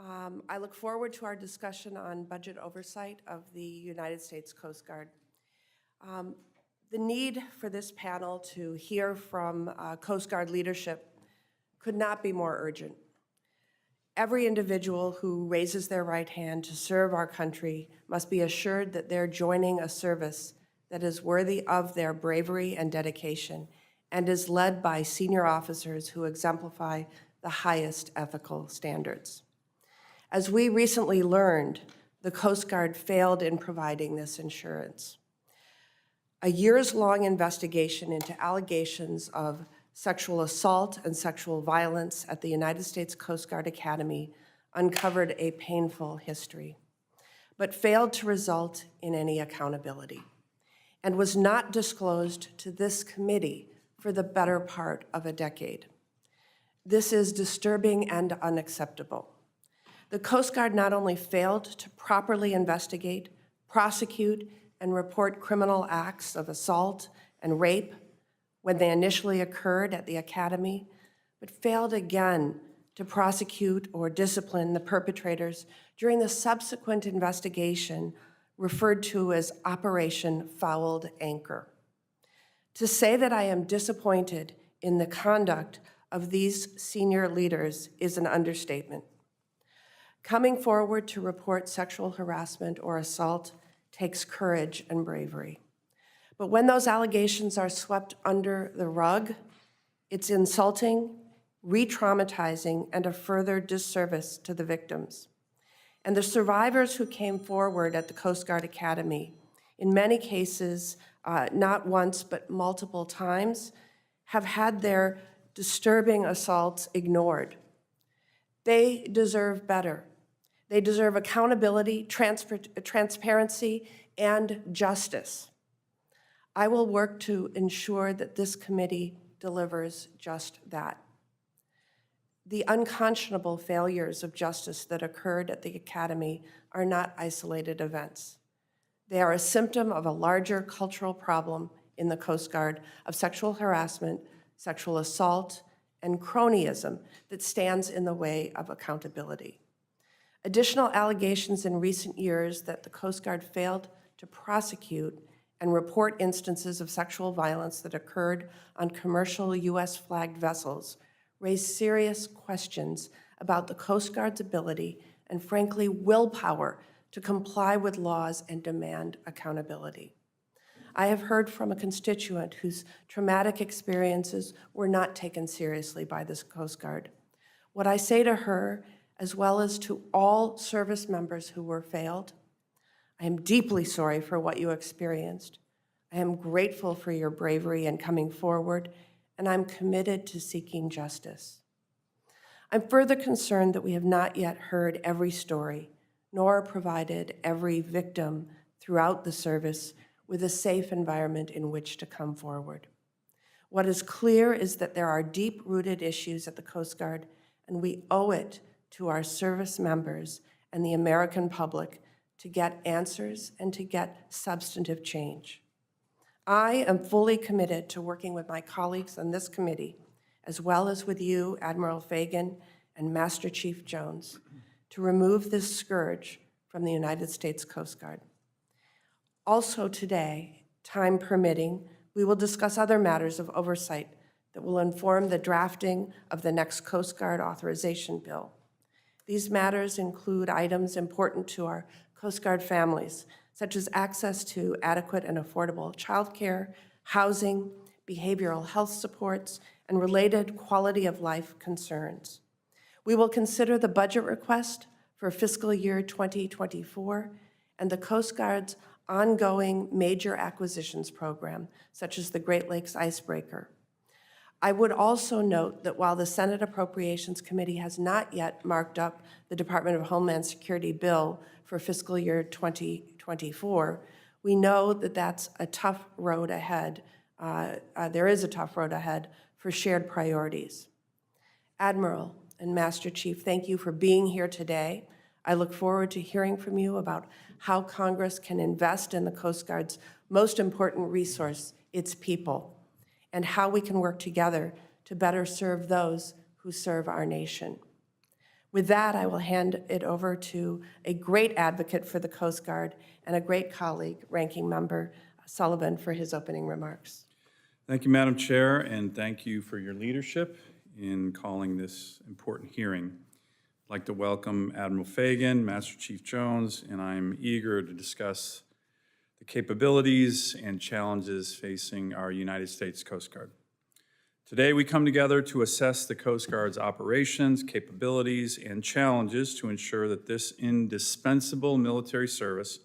I look forward to our discussion on budget oversight of the United States Coast Guard. The need for this panel to hear from Coast Guard leadership could not be more urgent. Every individual who raises their right hand to serve our country must be assured that they're joining a service that is worthy of their bravery and dedication and is led by senior officers who exemplify the highest ethical standards. As we recently learned, the Coast Guard failed in providing this assurance. A years-long investigation into allegations of sexual assault and sexual violence at the United States Coast Guard Academy uncovered a painful history, but failed to result in any accountability, and was not disclosed to this committee for the better part of a decade. This is disturbing and unacceptable. The Coast Guard not only failed to properly investigate, prosecute, and report criminal acts of assault and rape when they initially occurred at the Academy, but failed again to prosecute or discipline the perpetrators during the subsequent investigation referred to as Operation Fouled Anchor. To say that I am disappointed in the conduct of these senior leaders is an understatement. Coming forward to report sexual harassment or assault takes courage and bravery. But when those allegations are swept under the rug, it's insulting, re-traumatizing, and a further disservice to the victims. And the survivors who came forward at the Coast Guard Academy, in many cases, not once but multiple times, have had their disturbing assaults ignored. They deserve better. They deserve accountability, transparency, and justice. I will work to ensure that this committee delivers just that. The unconscionable failures of justice that occurred at the Academy are not isolated events. They are a symptom of a larger cultural problem in the Coast Guard of sexual harassment, sexual assault, and cronyism that stands in the way of accountability. Additional allegations in recent years that the Coast Guard failed to prosecute and report instances of sexual violence that occurred on commercial U.S.-flagged vessels raise serious questions about the Coast Guard's ability and, frankly, willpower to comply with laws and demand accountability. I have heard from a constituent whose traumatic experiences were not taken seriously by this Coast Guard. What I say to her, as well as to all service members who were failed, I am deeply sorry for what you experienced. I am grateful for your bravery in coming forward, and I'm committed to seeking justice. I'm further concerned that we have not yet heard every story, nor provided every victim throughout the service with a safe environment in which to come forward. What is clear is that there are deep-rooted issues at the Coast Guard, and we owe it to our service members and the American public to get answers and to get substantive change. I am fully committed to working with my colleagues on this committee, as well as with you, Admiral Fagan and Master Chief Jones, to remove this scourge from the United States Coast Guard. Also today, time permitting, we will discuss other matters of oversight that will inform the drafting of the next Coast Guard authorization bill. These matters include items important to our Coast Guard families, such as access to adequate and affordable childcare, housing, behavioral health supports, and related quality of life concerns. We will consider the budget request for fiscal year 2024 and the Coast Guard's ongoing major acquisitions program, such as the Great Lakes Icebreaker. I would also note that while the Senate Appropriations Committee has not yet marked up the Department of Homeland Security bill for fiscal year 2024, we know that that's a tough road ahead. There is a tough road ahead for shared priorities. Admiral and Master Chief, thank you for being here today. I look forward to hearing from you about how Congress can invest in the Coast Guard's most important resource, its people, and how we can work together to better serve those who serve our nation. With that, I will hand it over to a great advocate for the Coast Guard and a great colleague, Ranking Member Sullivan, for his opening remarks. Thank you, Madam Chair, and thank you for your leadership in calling this important hearing. I'd like to welcome Admiral Fagan, Master Chief Jones, and I'm eager to discuss the capabilities and challenges facing our United States Coast Guard. Today, we come together to assess the Coast Guard's operations, capabilities, and challenges to ensure that this indispensable military service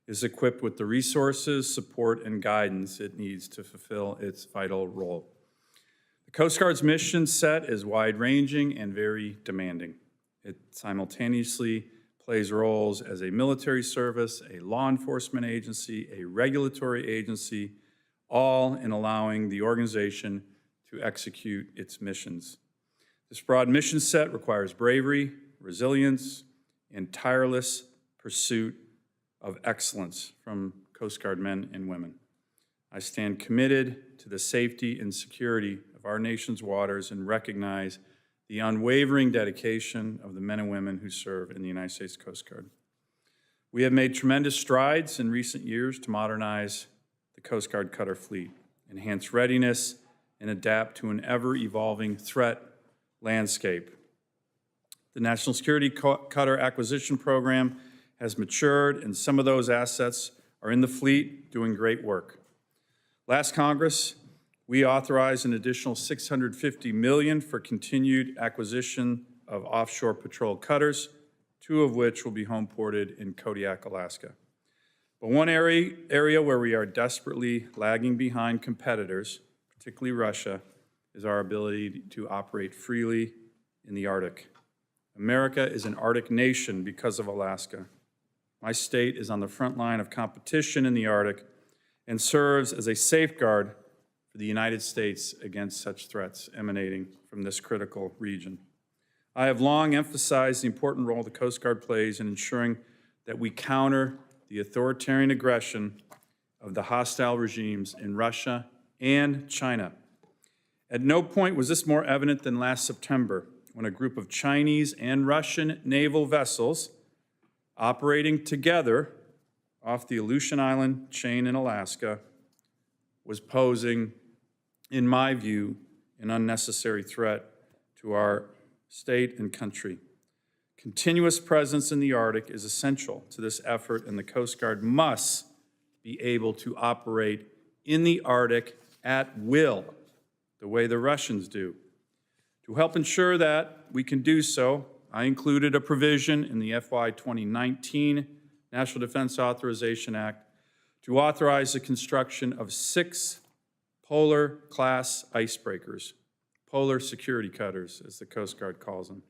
is equipped with the resources, support, and guidance it needs to fulfill its vital role. The Coast Guard's mission set is wide-ranging and very demanding. It simultaneously plays roles as a military service, a law enforcement agency, a regulatory agency, all in allowing the organization to execute its missions. This broad mission set requires bravery, resilience, and tireless pursuit of excellence from Coast Guard men and women. I stand committed to the safety and security of our nation's waters and recognize the unwavering dedication of the men and women who serve in the United States Coast Guard. We have made tremendous strides in recent years to modernize the Coast Guard cutter fleet, enhance readiness, and adapt to an ever-evolving threat landscape. The National Security Cutter Acquisition Program has matured, and some of those assets are in the fleet doing great work. Last Congress, we authorized an additional $650 million for continued acquisition of offshore patrol cutters, 2 of which will be home ported in Kodiak, Alaska. But one area where we are desperately lagging behind competitors, particularly Russia, is our ability to operate freely in the Arctic. America is an Arctic nation because of Alaska. My state is on the front line of competition in the Arctic and serves as a safeguard for the United States against such threats emanating from this critical region. I have long emphasized the important role the Coast Guard plays in ensuring that we counter the authoritarian aggression of the hostile regimes in Russia and China. At no point was this more evident than last September, when a group of Chinese and Russian naval vessels operating together off the Aleutian Island chain in Alaska was posing, in my view, an unnecessary threat to our state and country. Continuous presence in the Arctic is essential to this effort, and the Coast Guard must be able to operate in the Arctic at will, the way the Russians do. To help ensure that we can do so, I included a provision in the FY 2019 National Defense Authorization Act to authorize the construction of 6 polar-class icebreakers, polar security cutters, as the Coast Guard calls them.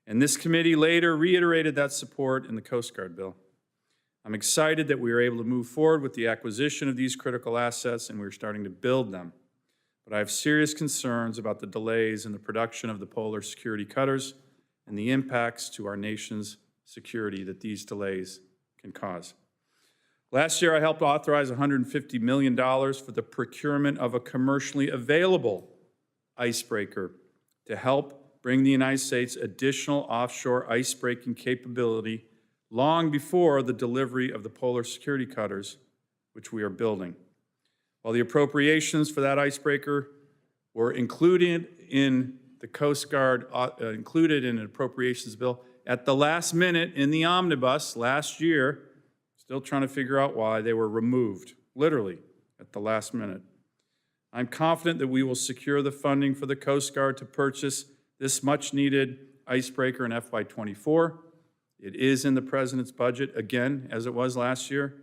And this committee later reiterated that support in the Coast Guard bill. I'm excited that we were able to move forward with the acquisition of these critical assets, and we're starting to build them. But I have serious concerns about the delays in the production of the polar security cutters and the impacts to our nation's security that these delays can cause. Last year, I helped authorize $150 million for the procurement of a commercially available icebreaker to help bring the United States additional offshore ice-breaking capability long before the delivery of the polar security cutters, which we are building. While the appropriations for that icebreaker were included in the Coast Guard, included in an appropriations bill at the last minute in the omnibus last year, still trying to figure out why, they were removed, literally, at the last minute. I'm confident that we will secure the funding for the Coast Guard to purchase this much-needed icebreaker in FY 24. It is in the President's budget, again, as it was last year,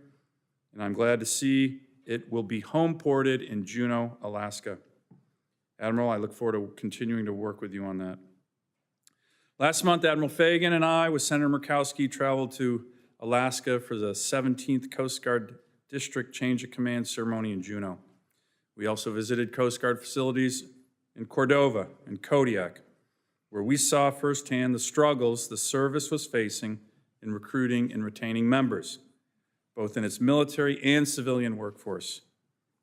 and I'm glad to see it will be home ported in Juneau, Alaska. Admiral, I look forward to continuing to work with you on that. Last month, Admiral Fagan and I, with Senator Murkowski, traveled to Alaska for the 17th Coast Guard District Change of Command ceremony in Juneau. We also visited Coast Guard facilities in Cordova and Kodiak, where we saw firsthand the struggles the service was facing in recruiting and retaining members, both in its military and civilian workforce.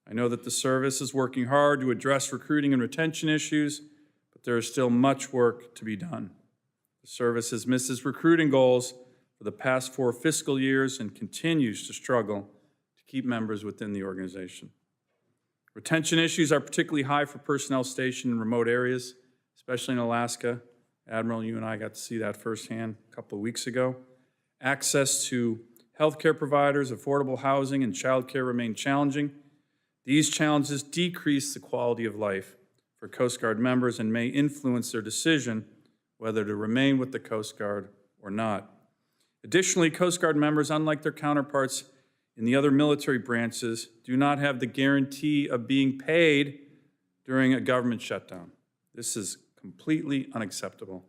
I know that the service is working hard to address recruiting and retention issues, but there is still much work to be done. The The service has missed its recruiting goals for the past 4 fiscal years and continues to struggle to keep members within the organization. Retention issues are particularly high for personnel stationed in remote areas, especially in Alaska. Admiral, you and I got to see that firsthand a couple of weeks ago. Access to healthcare providers, affordable housing, and childcare remain challenging. These challenges decrease the quality of life for Coast Guard members and may influence their decision whether to remain with the Coast Guard or not. Additionally, Coast Guard members, unlike their counterparts in the other military branches, do not have the guarantee of being paid during a government shutdown. This is completely unacceptable.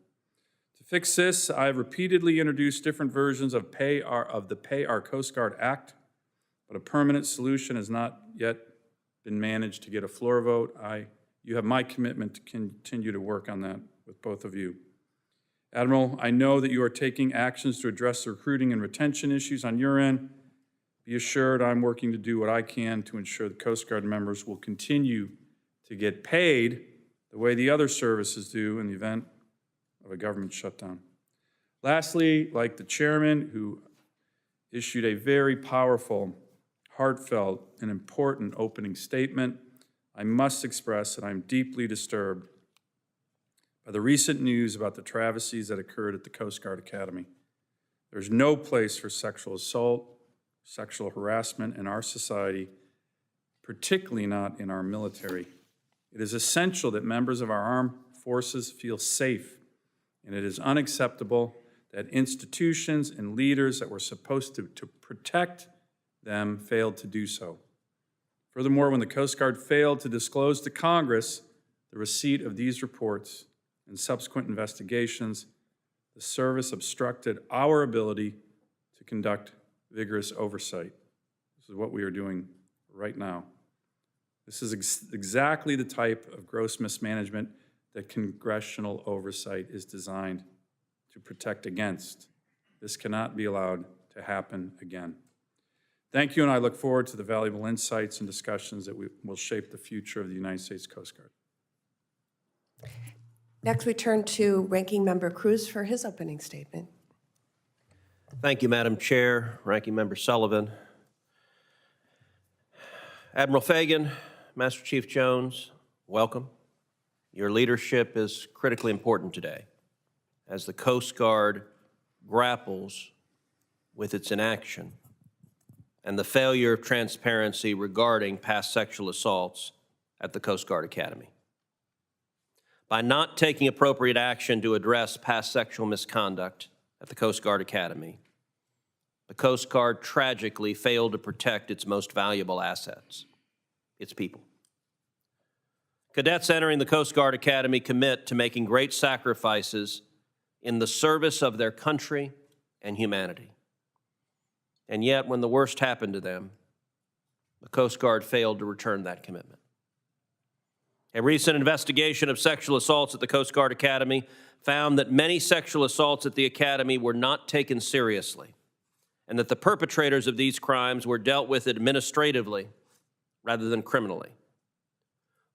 To fix this, I have repeatedly introduced different versions of the Pay Our Coast Guard Act, but a permanent solution has not yet been managed to get a floor vote. You have my commitment to continue to work on that with both of you. Admiral, I know that you are taking actions to address the recruiting and retention issues on your end. Be assured I'm working to do what I can to ensure the Coast Guard members will continue to get paid the way the other services do in the event of a government shutdown. Lastly, like the chairman who issued a very powerful, heartfelt, and important opening statement, I must express that I'm deeply disturbed by the recent news about the travesties that occurred at the Coast Guard Academy. There's no place for sexual assault, sexual harassment in our society, particularly not in our military. It is essential that members of our armed forces feel safe, and it is unacceptable that institutions and leaders that were supposed to protect them failed to do so. Furthermore, when the Coast Guard failed to disclose to Congress the receipt of these reports and subsequent investigations, the service obstructed our ability to conduct vigorous oversight. This is what we are doing right now. This is exactly the type of gross mismanagement that congressional oversight is designed to protect against. This cannot be allowed to happen again. Thank you, and I look forward to the valuable insights and discussions that will shape the future of the United States Coast Guard. Next, we turn to Ranking Member Cruz for his opening statement. Thank you, Madam Chair, Ranking Member Sullivan. Admiral Fagan, Master Chief Jones, welcome. Your leadership is critically important today as the Coast Guard grapples with its inaction and the failure of transparency regarding past sexual assaults at the Coast Guard Academy. By not taking appropriate action to address past sexual misconduct at the Coast Guard Academy, the Coast Guard tragically failed to protect its most valuable assets, its people. Cadets entering the Coast Guard Academy commit to making great sacrifices in the service of their country and humanity. And yet, when the worst happened to them, the Coast Guard failed to return that commitment. A recent investigation of sexual assaults at the Coast Guard Academy found that many sexual assaults at the Academy were not taken seriously, and that the perpetrators of these crimes were dealt with administratively rather than criminally.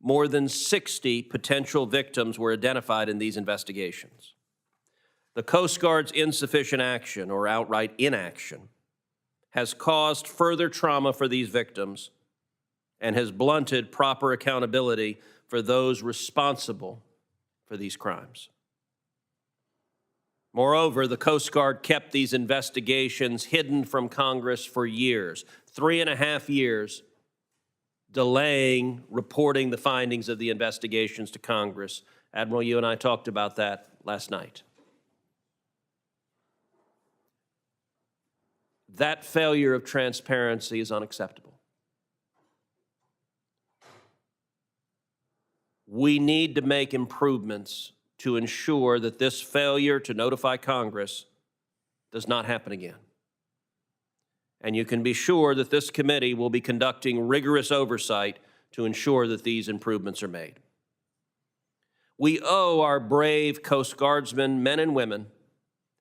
More than 60 potential victims were identified in these investigations. The Coast Guard's insufficient action or outright inaction has caused further trauma for these victims and has blunted proper accountability for those responsible for these crimes. Moreover, the Coast Guard kept these investigations hidden from Congress for years, 3.5 years, delaying reporting the findings of the investigations to Congress. Admiral, you and I talked about that last night. That failure of transparency is unacceptable. We need to make improvements to ensure that this failure to notify Congress does not happen again. And you can be sure that this committee will be conducting rigorous oversight to ensure that these improvements are made. We owe our brave Coast Guardsmen, men and women,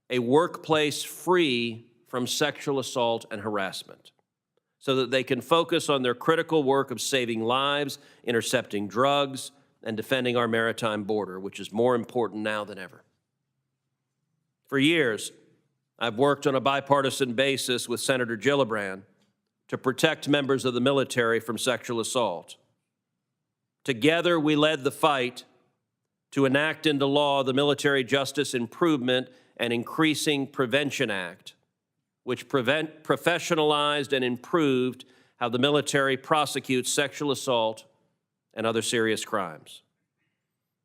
a workplace free from sexual assault and harassment, so that they can focus on their critical work of saving lives, intercepting drugs, and defending our maritime border, which is more important now than ever. For years, I've worked on a bipartisan basis with Senator Gillibrand to protect members of the military from sexual assault. Together, we led the fight to enact into law the Military Justice Improvement and Increasing Prevention Act, which professionalized and improved how the military prosecutes sexual assault and other serious crimes.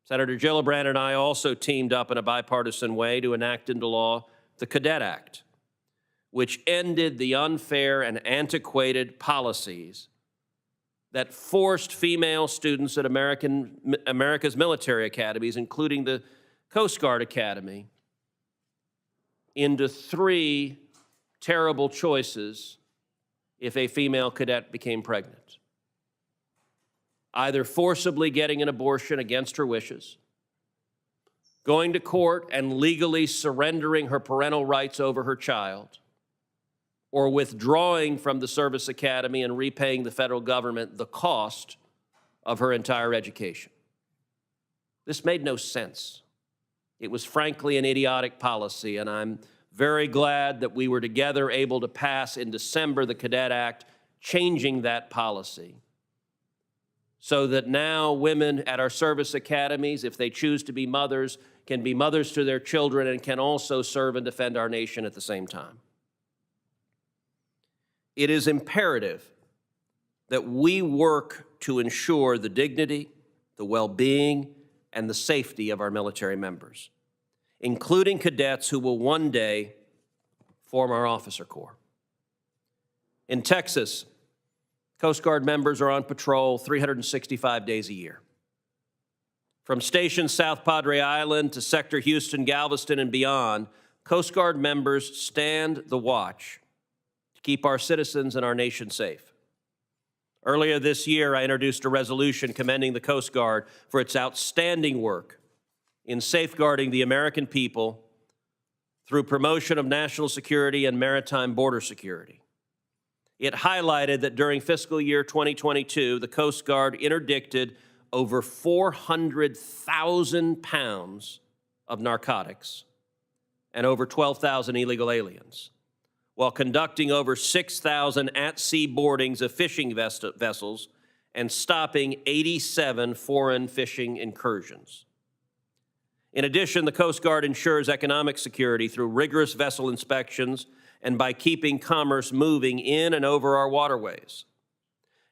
Senator Gillibrand and I also teamed up in a bipartisan way to enact into law the Cadet Act, which ended the unfair and antiquated policies that forced female students at America's military academies, including the Coast Guard Academy, into 3 terrible choices if a female cadet became pregnant. Either forcibly getting an abortion against her wishes, going to court and legally surrendering her parental rights over her child, or withdrawing from the service academy and repaying the federal government the cost of her entire education. This made no sense. It was frankly an idiotic policy, and I'm very glad that we were together able to pass in December the Cadet Act, changing that policy so that now women at our service academies, if they choose to be mothers, can be mothers to their children and can also serve and defend our nation at the same time. It is imperative that we work to ensure the dignity, the well-being, and the safety of our military members, including cadets who will one day form our officer corps. In Texas, Coast Guard members are on patrol 365 days a year. From Station South Padre Island to Sector Houston, Galveston, and beyond, Coast Guard members stand the watch to keep our citizens and our nation safe. Earlier this year, I introduced a resolution commending the Coast Guard for its outstanding work in safeguarding the American people through promotion of national security and maritime border security. It highlighted that during fiscal year 2022, the Coast Guard interdicted over 400,000 pounds of narcotics and over 12,000 illegal aliens, while conducting over 6,000 at-sea boardings of fishing vessels and stopping 87 foreign fishing incursions. In addition, the Coast Guard ensures economic security through rigorous vessel inspections and by keeping commerce moving in and over our waterways.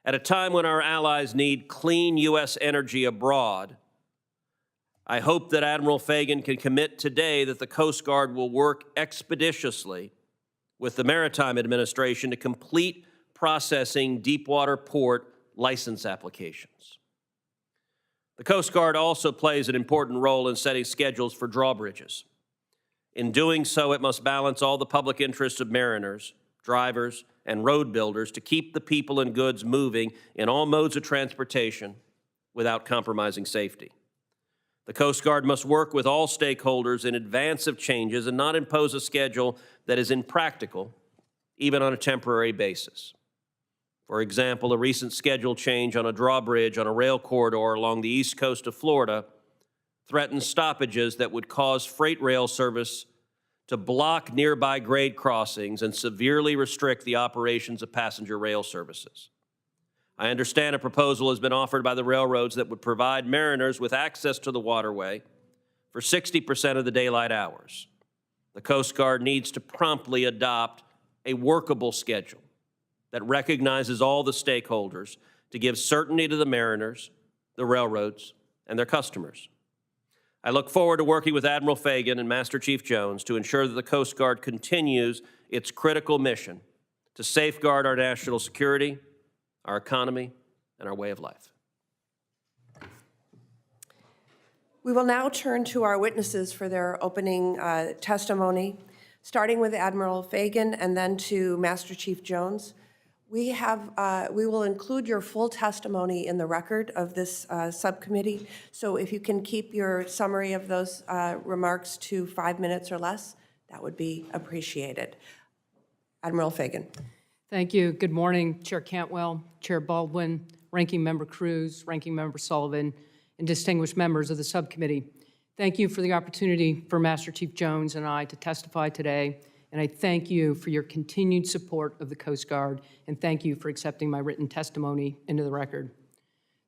At a time when our allies need clean U.S. energy abroad, I hope that Admiral Fagan can commit today that the Coast Guard will work expeditiously with the Maritime Administration to complete processing deepwater port license applications. The Coast Guard also plays an important role in setting schedules for drawbridges. In doing so, it must balance all the public interests of mariners, drivers, and road builders to keep the people and goods moving in all modes of transportation without compromising safety. The Coast Guard must work with all stakeholders in advance of changes and not impose a schedule that is impractical, even on a temporary basis. For example, a recent schedule change on a drawbridge on a rail corridor along the east coast of Florida threatens stoppages that would cause freight rail service to block nearby grade crossings and severely restrict the operations of passenger rail services. I understand a proposal has been offered by the railroads that would provide mariners with access to the waterway for 60% of the daylight hours. The Coast Guard needs to promptly adopt a workable schedule that recognizes all the stakeholders to give certainty to the mariners, the railroads, and their customers. I look forward to working with Admiral Fagan and Master Chief Jones to ensure that the Coast Guard continues its critical mission to safeguard our national security, our economy, and our way of life. We will now turn to our witnesses for their opening testimony, starting with Admiral Fagan and then to Master Chief Jones. We will include your full testimony in the record of this subcommittee, so if you can keep your summary of those remarks to 5 minutes or less, that would be appreciated. Admiral Fagan. Thank you. Good morning, Chair Cantwell, Chair Baldwin, Ranking Member Cruz, Ranking Member Sullivan, and distinguished members of the subcommittee. Thank you for the opportunity for Master Chief Jones and I to testify today, and I thank you for your continued support of the Coast Guard, and thank you for accepting my written testimony into the record.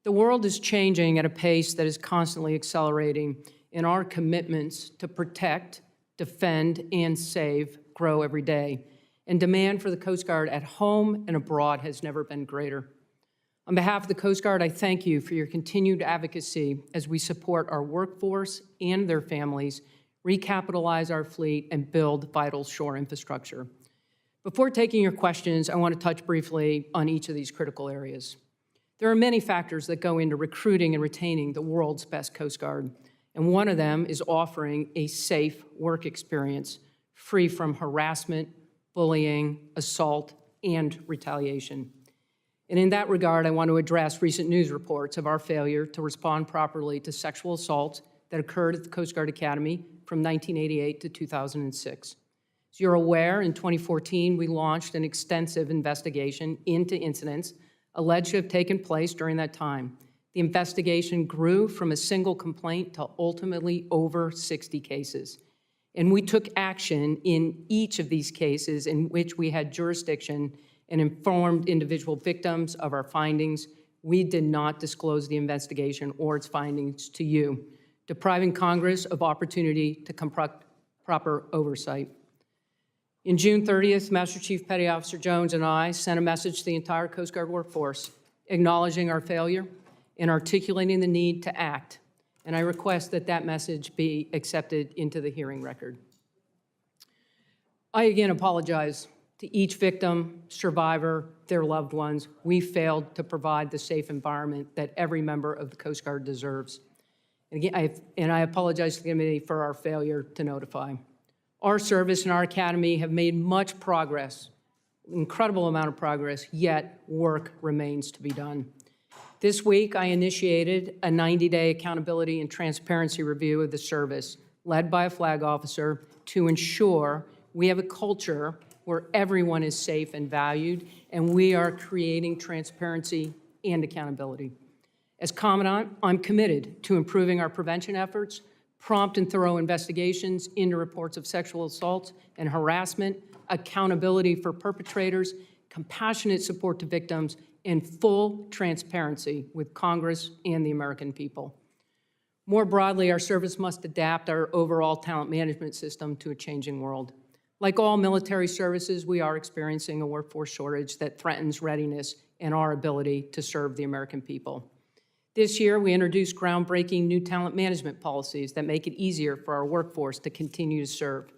The world is changing at a pace that is constantly accelerating, and our commitments to protect, defend, and save grow every day, and demand for the Coast Guard at home and abroad has never been greater. On behalf of the Coast Guard, I thank you for your continued advocacy as we support our workforce and their families, recapitalize our fleet, and build vital shore infrastructure. Before taking your questions, I want to touch briefly on each of these critical areas. There are many factors that go into recruiting and retaining the world's best Coast Guard, and one of them is offering a safe work experience free from harassment, bullying, assault, and retaliation. And in that regard, I want to address recent news reports of our failure to respond properly to sexual assaults that occurred at the Coast Guard Academy from 1988 to 2006. As you're aware, in 2014, we launched an extensive investigation into incidents alleged to have taken place during that time. The investigation grew from a single complaint to ultimately over 60 cases. And we took action in each of these cases in which we had jurisdiction and informed individual victims of our findings. We did not disclose the investigation or its findings to you, depriving Congress of opportunity to conduct proper oversight. In June 30th, Master Chief Petty Officer Jones and I sent a message to the entire Coast Guard workforce, acknowledging our failure and articulating the need to act. And I request that that message be accepted into the hearing record. I again apologize to each victim, survivor, their loved ones. We failed to provide the safe environment that every member of the Coast Guard deserves. And again, I apologize to the committee for our failure to notify. Our service and our academy have made much progress, incredible amount of progress, yet work remains to be done. This week, I initiated a 90-day accountability and transparency review of the service, led by a flag officer, to ensure we have a culture where everyone is safe and valued, and we are creating transparency and accountability. As Commandant, I'm committed to improving our prevention efforts, prompt and thorough investigations into reports of sexual assaults and harassment, accountability for perpetrators, compassionate support to victims, and full transparency with Congress and the American people. More broadly, our service must adapt our overall talent management system to a changing world. Like all military services, we are experiencing a workforce shortage that threatens readiness and our ability to serve the American people. This year, we introduced groundbreaking new talent management policies that make it easier for our workforce to continue to serve.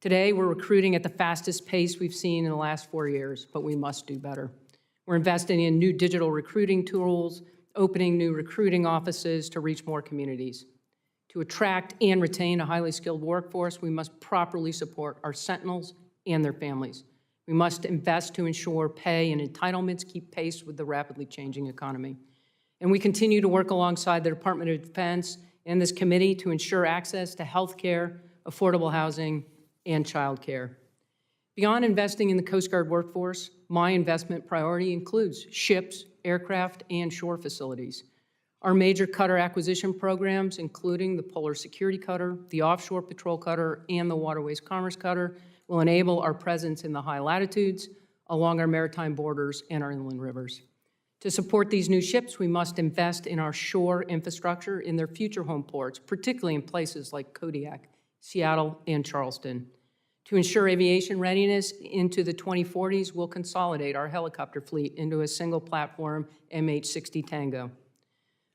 Today, we're recruiting at the fastest pace we've seen in the last 4 years, but we must do better. We're investing in new digital recruiting tools, opening new recruiting offices to reach more communities. To attract and retain a highly skilled workforce, we must properly support our sentinels and their families. We must invest to ensure pay and entitlements keep pace with the rapidly changing economy. And we continue to work alongside the Department of Defense and this committee to ensure access to health care, affordable housing, and child care. Beyond investing in the Coast Guard workforce, my investment priority includes ships, aircraft, and shore facilities. Our major cutter acquisition programs, including the Polar Security Cutter, the Offshore Patrol Cutter, and the Waterways Commerce Cutter, will enable our presence in the high latitudes, along our maritime borders, and our inland rivers. To support these new ships, we must invest in our shore infrastructure in their future home ports, particularly in places like Kodiak, Seattle, and Charleston. To ensure aviation readiness into the 2040s, we'll consolidate our helicopter fleet into a single platform MH-60 Tango.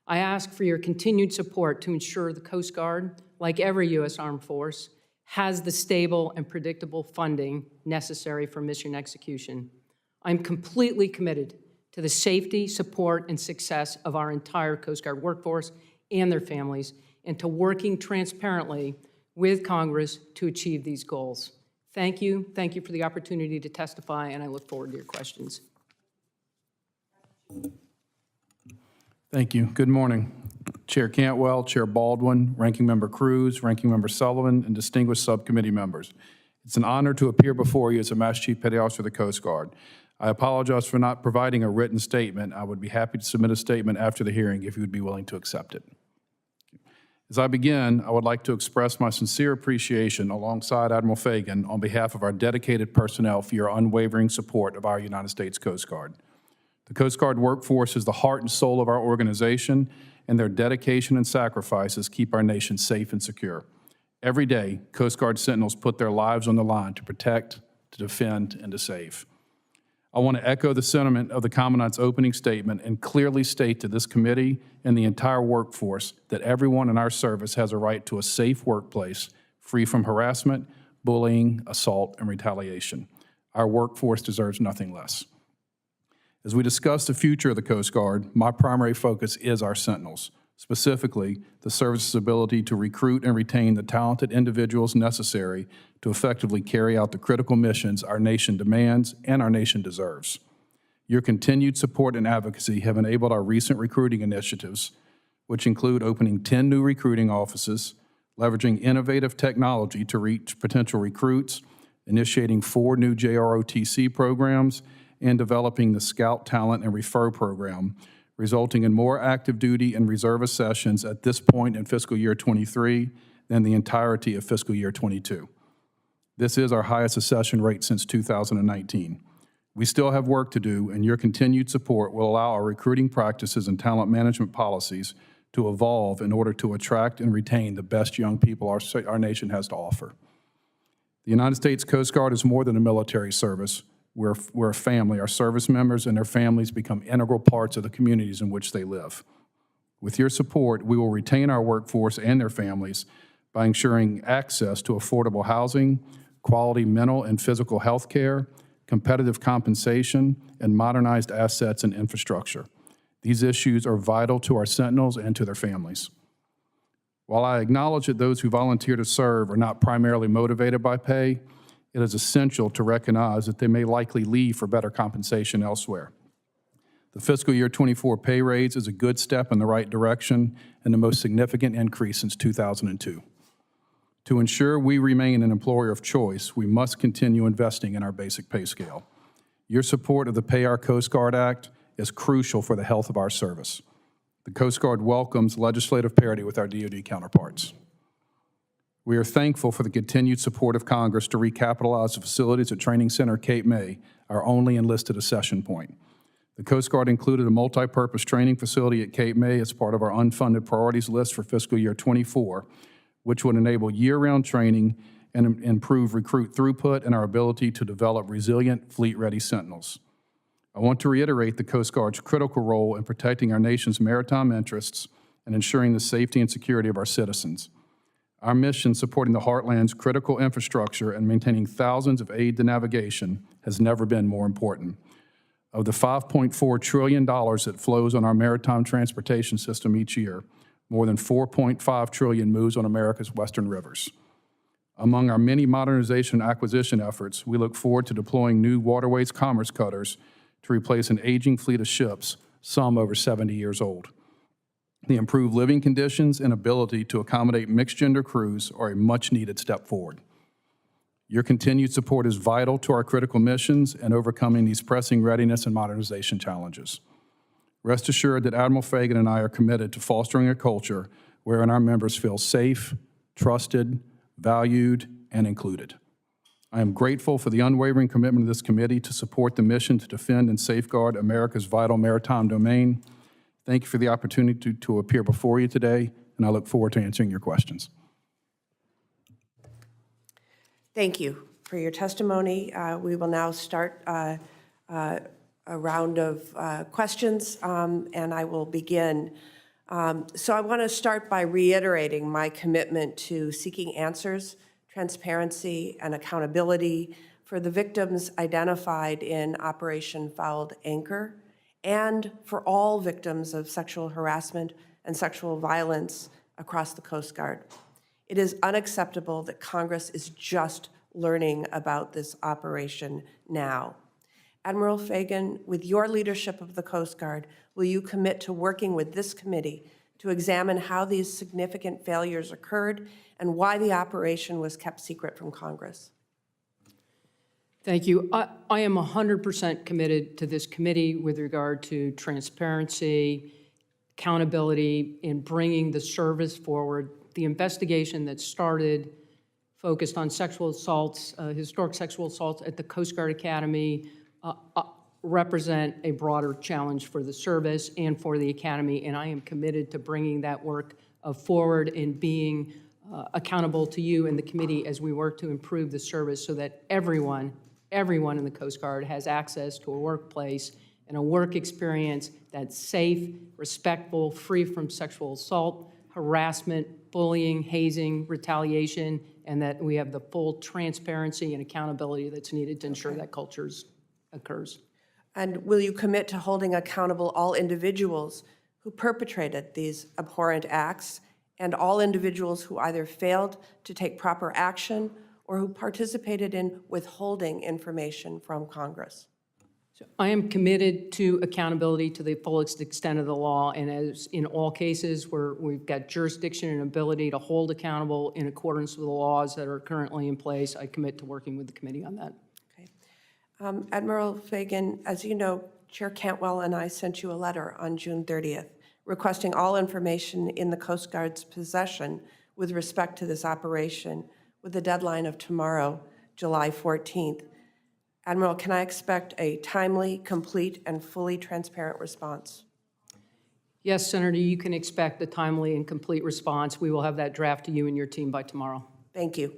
I ask for your continued support to ensure the Coast Guard, like every U.S. Armed Force, has the stable and predictable funding necessary for mission execution. I'm completely committed to the safety, support, and success of our entire Coast Guard workforce and their families, and to working transparently with Congress to achieve these goals. Thank you. Thank you for the opportunity to testify, and I look forward to your questions. Thank you. Good morning. Chair Cantwell, Chair Baldwin, Ranking Member Cruz, Ranking Member Sullivan, and distinguished subcommittee members. It's an honor to appear before you as a Master Chief Petty Officer of the Coast Guard. I apologize for not providing a written statement. I would be happy to submit a statement after the hearing if you would be willing to accept it. As I begin, I would like to express my sincere appreciation alongside Admiral Fagan on behalf of our dedicated personnel for your unwavering support of our United States Coast Guard. The Coast Guard workforce is the heart and soul of our organization, and their dedication and sacrifices keep our nation safe and secure. Every day, Coast Guard sentinels put their lives on the line to protect, to defend, and to save. I want to echo the sentiment of the Commandant's opening statement and clearly state to this committee and the entire workforce that everyone in our service has a right to a safe workplace free from harassment, bullying, assault, and retaliation. Our workforce deserves nothing less. As we discuss the future of the Coast Guard, my primary focus is our sentinels, specifically the service's ability to recruit and retain the talented individuals necessary to effectively carry out the critical missions our nation demands and our nation deserves. Your continued support and advocacy have enabled our recent recruiting initiatives, which include opening 10 new recruiting offices, leveraging innovative technology to reach potential recruits, initiating 4 new JROTC programs, and developing the Scout Talent and Refer program, resulting in more active duty and reservist sessions at this point in fiscal year 23 than the entirety of fiscal year 22. This is our highest accession rate since 2019. We still have work to do, and your continued support will allow our recruiting practices and talent management policies to evolve in order to attract and retain the best young people our nation has to offer. The United States Coast Guard is more than a military service. We're a family. Our service members and their families become integral parts of the communities in which they live. With your support, we will retain our workforce and their families by ensuring access to affordable housing, quality mental and physical health care, competitive compensation, and modernized assets and infrastructure. These issues are vital to our sentinels and to their families. While I acknowledge that those who volunteer to serve are not primarily motivated by pay, it is essential to recognize that they may likely leave for better compensation elsewhere. The fiscal year 24 pay raise is a good step in the right direction and the most significant increase since 2002. To ensure we remain an employer of choice, we must continue investing in our basic pay scale. Your support of the Pay Our Coast Guard Act is crucial for the health of our service. The Coast Guard welcomes legislative parity with our DoD counterparts. We are thankful for the continued support of Congress to recapitalize the facilities at Training Center Cape May, our only enlisted accession point. The Coast Guard included a multi-purpose training facility at Cape May as part of our unfunded priorities list for fiscal year 24, which would enable year-round training and improve recruit throughput and our ability to develop resilient, fleet-ready sentinels. I want to reiterate the Coast Guard's critical role in protecting our nation's maritime interests and ensuring the safety and security of our citizens. Our mission supporting the Heartland's critical infrastructure and maintaining thousands of aid to navigation has never been more important. Of the $5.4 trillion that flows on our maritime transportation system each year, more than $4.5 trillion moves on America's western rivers. Among our many modernization and acquisition efforts, we look forward to deploying new waterways commerce cutters to replace an aging fleet of ships, some over 70 years old. The improved living conditions and ability to accommodate mixed-gender crews are a much-needed step forward. Your continued support is vital to our critical missions and overcoming these pressing readiness and modernization challenges. Rest assured that Admiral Fagan and I are committed to fostering a culture wherein our members feel safe, trusted, valued, and included. I am grateful for the unwavering commitment of this committee to support the mission to defend and safeguard America's vital maritime domain. Thank you for the opportunity to appear before you today, and I look forward to answering your questions. Thank you for your testimony. We will now start a round of questions, and I will begin. So I want to start by reiterating my commitment to seeking answers, transparency, and accountability for the victims identified in Operation Fouled Anchor, and for all victims of sexual harassment and sexual violence across the Coast Guard. It is unacceptable that Congress is just learning about this operation now. Admiral Fagan, with your leadership of the Coast Guard, will you commit to working with this committee to examine how these significant failures occurred and why the operation was kept secret from Congress? Thank you. I am 100% committed to this committee with regard to transparency, accountability, in bringing the service forward The investigation that started focused on sexual assaults, historic sexual assaults at the Coast Guard Academy, represent a broader challenge for the service and for the Academy, and I am committed to bringing that work forward and being accountable to you and the committee as we work to improve the service so that everyone in the Coast Guard has access to a workplace and a work experience that's safe, respectful, free from sexual assault, harassment, bullying, hazing, retaliation, and that we have the full transparency and accountability that's needed to ensure that culture occurs. And will you commit to holding accountable all individuals who perpetrated these abhorrent acts and all individuals who either failed to take proper action or who participated in withholding information from Congress? So I am committed to accountability to the fullest extent of the law, and as in all cases where we've got jurisdiction and ability to hold accountable in accordance with the laws that are currently in place, I commit to working with the committee on that. Okay. Admiral Fagan, as you know, Chair Cantwell and I sent you a letter on June 30th requesting all information in the Coast Guard's possession with respect to this operation with the deadline of tomorrow, July 14th. Admiral, can I expect a timely, complete, and fully transparent response? Yes, Senator, you can expect a timely and complete response. We will have that draft to you and your team by tomorrow. Thank you.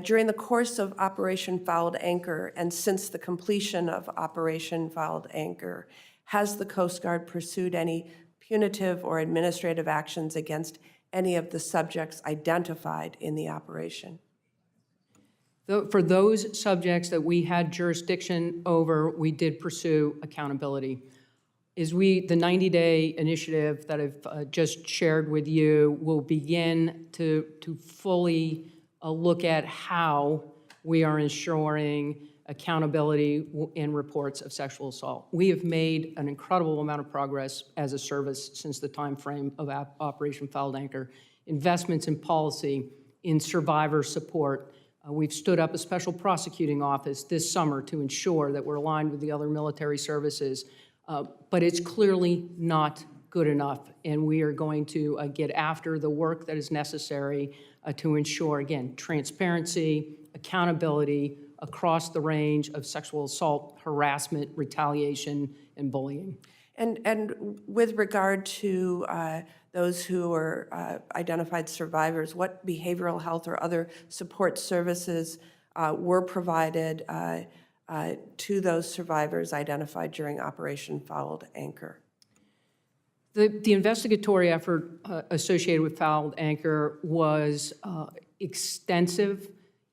During the course of Operation Fouled Anchor and since the completion of Operation Fouled Anchor, has the Coast Guard pursued any punitive or administrative actions against any of the subjects identified in the operation? For those subjects that we had jurisdiction over, we did pursue accountability. The 90-day initiative that I've just shared with you will begin to fully look at how we are ensuring accountability in reports of sexual assault. We have made an incredible amount of progress as a service since the time frame of Operation Fouled Anchor. Investments in policy, in survivor support. We've stood up a special prosecuting office this summer to ensure that we're aligned with the other military services. But it's clearly not good enough, and we are going to get after the work that is necessary to ensure, again, transparency, accountability across the range of sexual assault, harassment, retaliation, and bullying. And with regard to those who are identified survivors, what behavioral health or other support services were provided to those survivors identified during Operation Fouled Anchor? The investigatory effort associated with Fouled Anchor was extensive.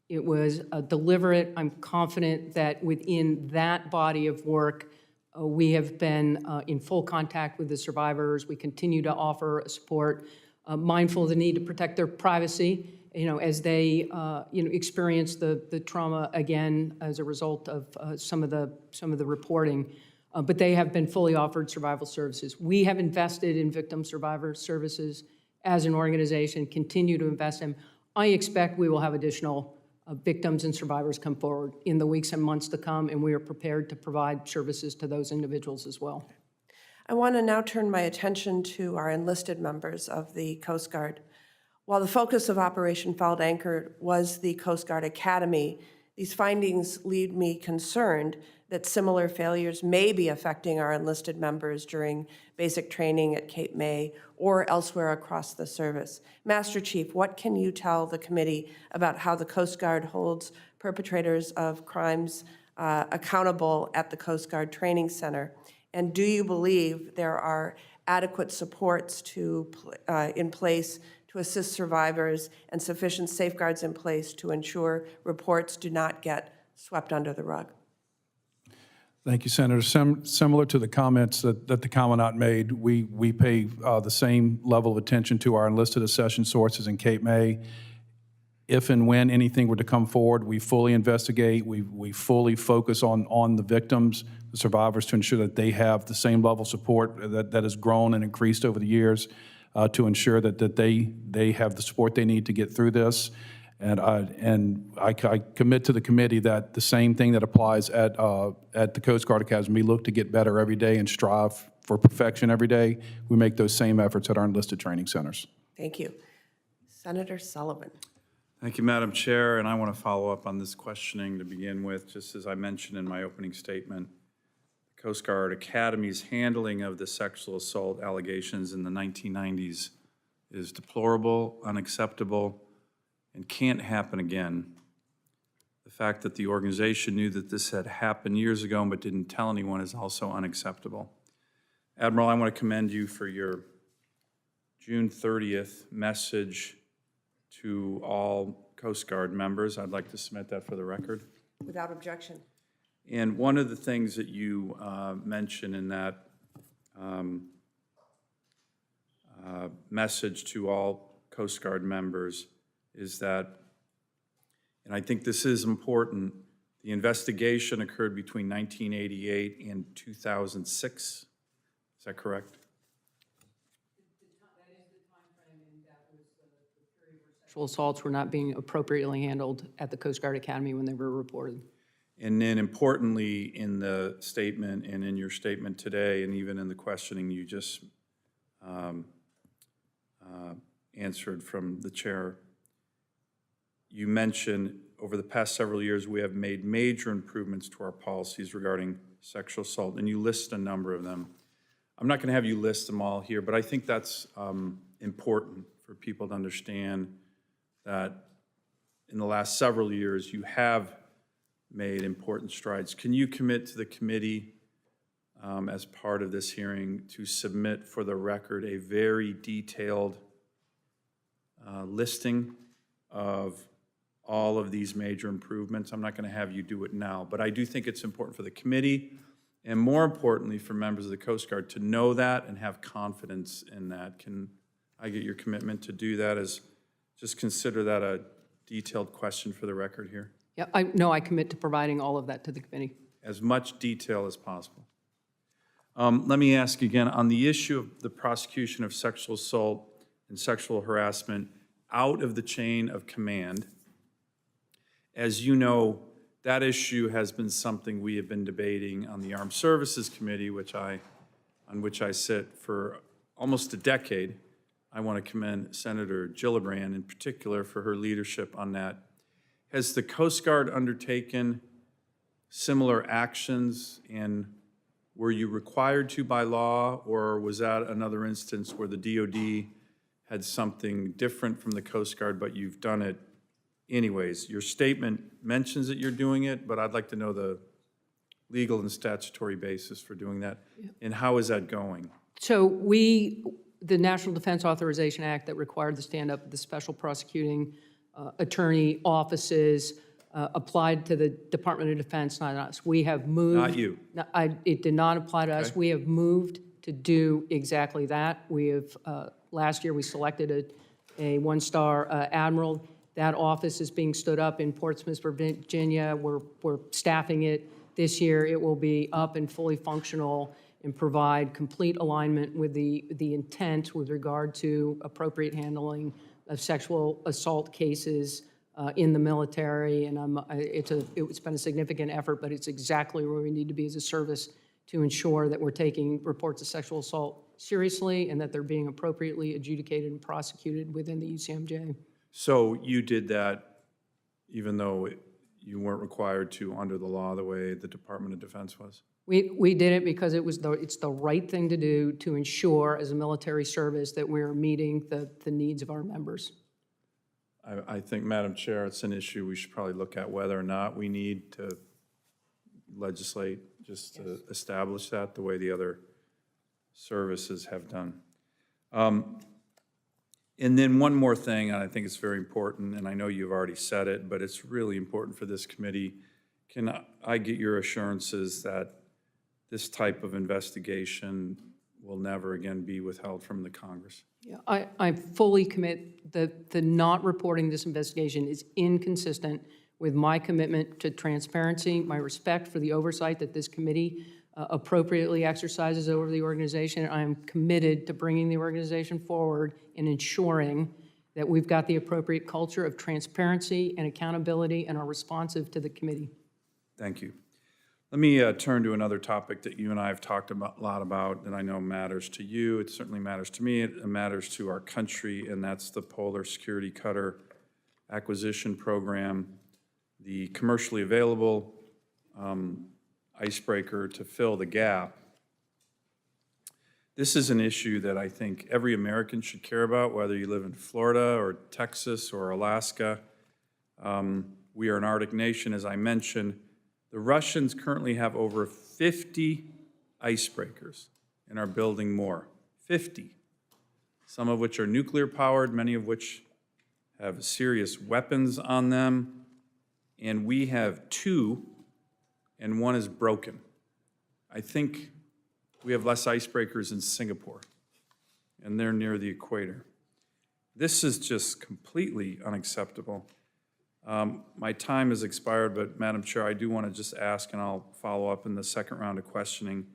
It was deliberate. I'm confident that within that body of work, we have been in full contact with the survivors. We continue to offer support, mindful of the need to protect their privacy, as they, experience the trauma again as a result of some of the reporting. But they have been fully offered survival services. We have invested in victim survivor services as an organization, continue to invest in. I expect we will have additional victims and survivors come forward in the weeks and months to come, and we are prepared to provide services to those individuals as well. I want to now turn my attention to our enlisted members of the Coast Guard. While the focus of Operation Fouled Anchor was the Coast Guard Academy, these findings leave me concerned that similar failures may be affecting our enlisted members during basic training at Cape May or elsewhere across the service. Master Chief, what can you tell the committee about how the Coast Guard holds perpetrators of crimes accountable at the Coast Guard Training Center? And do you believe there are adequate supports in place to assist survivors and sufficient safeguards in place to ensure reports do not get swept under the rug? Thank you, Senator. Similar to the comments that the Commandant made, we pay the same level of attention to our enlisted accession sources in Cape May. If and when anything were to come forward, we fully investigate. We fully focus on the victims, the survivors, to ensure that they have the same level of support that has grown and increased over the years to ensure that they have the support they need to get through this. And I commit to the committee that the same thing that applies at the Coast Guard Academy, we look to get better every day and strive for perfection every day. We make those same efforts at our enlisted training centers. Thank you. Senator Sullivan. Thank you, Madam Chair, and I want to follow up on this questioning to begin with. Just as I mentioned in my opening statement, the Coast Guard Academy's handling of the sexual assault allegations in the 1990s is deplorable, unacceptable, and can't happen again. The fact that the organization knew that this had happened years ago but didn't tell anyone is also unacceptable. Admiral, I want to commend you for your June 30th message to all Coast Guard members. I'd like to submit that for the record. Without objection. And one of the things that you mentioned in that message to all Coast Guard members is that, and I think this is important, the investigation occurred between 1988 and 2006. Is that correct? Sexual assaults were not being appropriately handled at the Coast Guard Academy when they were reported. And then importantly, in the statement and in your statement today, and even in the questioning you just answered from the chair, you mentioned over the past several years we have made major improvements to our policies regarding sexual assault, and you list a number of them. I'm not going to have you list them all here, but I think that's important for people to understand that in the last several years you have made important strides. Can you commit to the committee as part of this hearing to submit for the record a very detailed listing of all of these major improvements? I'm not going to have you do it now, but I do think it's important for the committee and more importantly for members of the Coast Guard to know that and have confidence in that. Can I get your commitment to do that? As just consider that a detailed question for the record here. Yeah, I commit to providing all of that to the committee. As much detail as possible. Let me ask again, on the issue of the prosecution of sexual assault and sexual harassment out of the chain of command, as you know, that issue has been something we have been debating on the Armed Services Committee, on which I sit for almost a decade. I want to commend Senator Gillibrand in particular for her leadership on that. Has the Coast Guard undertaken similar actions, and were you required to by law, or was that another instance where the DOD had something different from the Coast Guard, but you've done it anyways? Your statement mentions that you're doing it, but I'd like to know the legal and statutory basis for doing that, and how is that going? So the National Defense Authorization Act that required the stand-up of the special prosecuting attorney offices applied to the Department of Defense, not us. We have moved. Not you. It did not apply to us. Okay. We have moved to do exactly that. We have, last year we selected a one-star admiral. That office is being stood up in Portsmouth, Virginia. We're staffing it. This year it will be up and fully functional and provide complete alignment with the intent with regard to appropriate handling of sexual assault cases in the military. And it's been a significant effort, but it's exactly where we need to be as a service to ensure that we're taking reports of sexual assault seriously and that they're being appropriately adjudicated and prosecuted within the UCMJ. So you did that even though you weren't required to under the law the way the Department of Defense was? We did it because it's the right thing to do to ensure as a military service that we're meeting the needs of our members. I think, Madam Chair, it's an issue we should probably look at whether or not we need to legislate just to establish that the way the other services have done. And then one more thing, and I think it's very important, and I know you've already said it, but it's really important for this committee. Can I get your assurances that this type of investigation will never again be withheld from the Congress? Yeah, I fully commit that the not reporting this investigation is inconsistent with my commitment to transparency, my respect for the oversight that this committee appropriately exercises over the organization. I am committed to bringing the organization forward and ensuring that we've got the appropriate culture of transparency and accountability and are responsive to the committee. Thank you. Let me turn to another topic that you and I have talked a lot about that I know matters to you. It certainly matters to me. It matters to our country, and that's the Polar Security Cutter Acquisition Program, the commercially available icebreaker to fill the gap. This is an issue that I think every American should care about, whether you live in Florida or Texas or Alaska. We are an Arctic nation, as I mentioned. The Russians currently have over 50 icebreakers and are building more. 50. Some of which are nuclear powered, many of which have serious weapons on them. And we have 2, and 1 is broken. I think we have less icebreakers in Singapore, and they're near the equator. This is just completely unacceptable. My time has expired, but Madam Chair, I do want to just ask, and I'll follow up in the second round of questioning.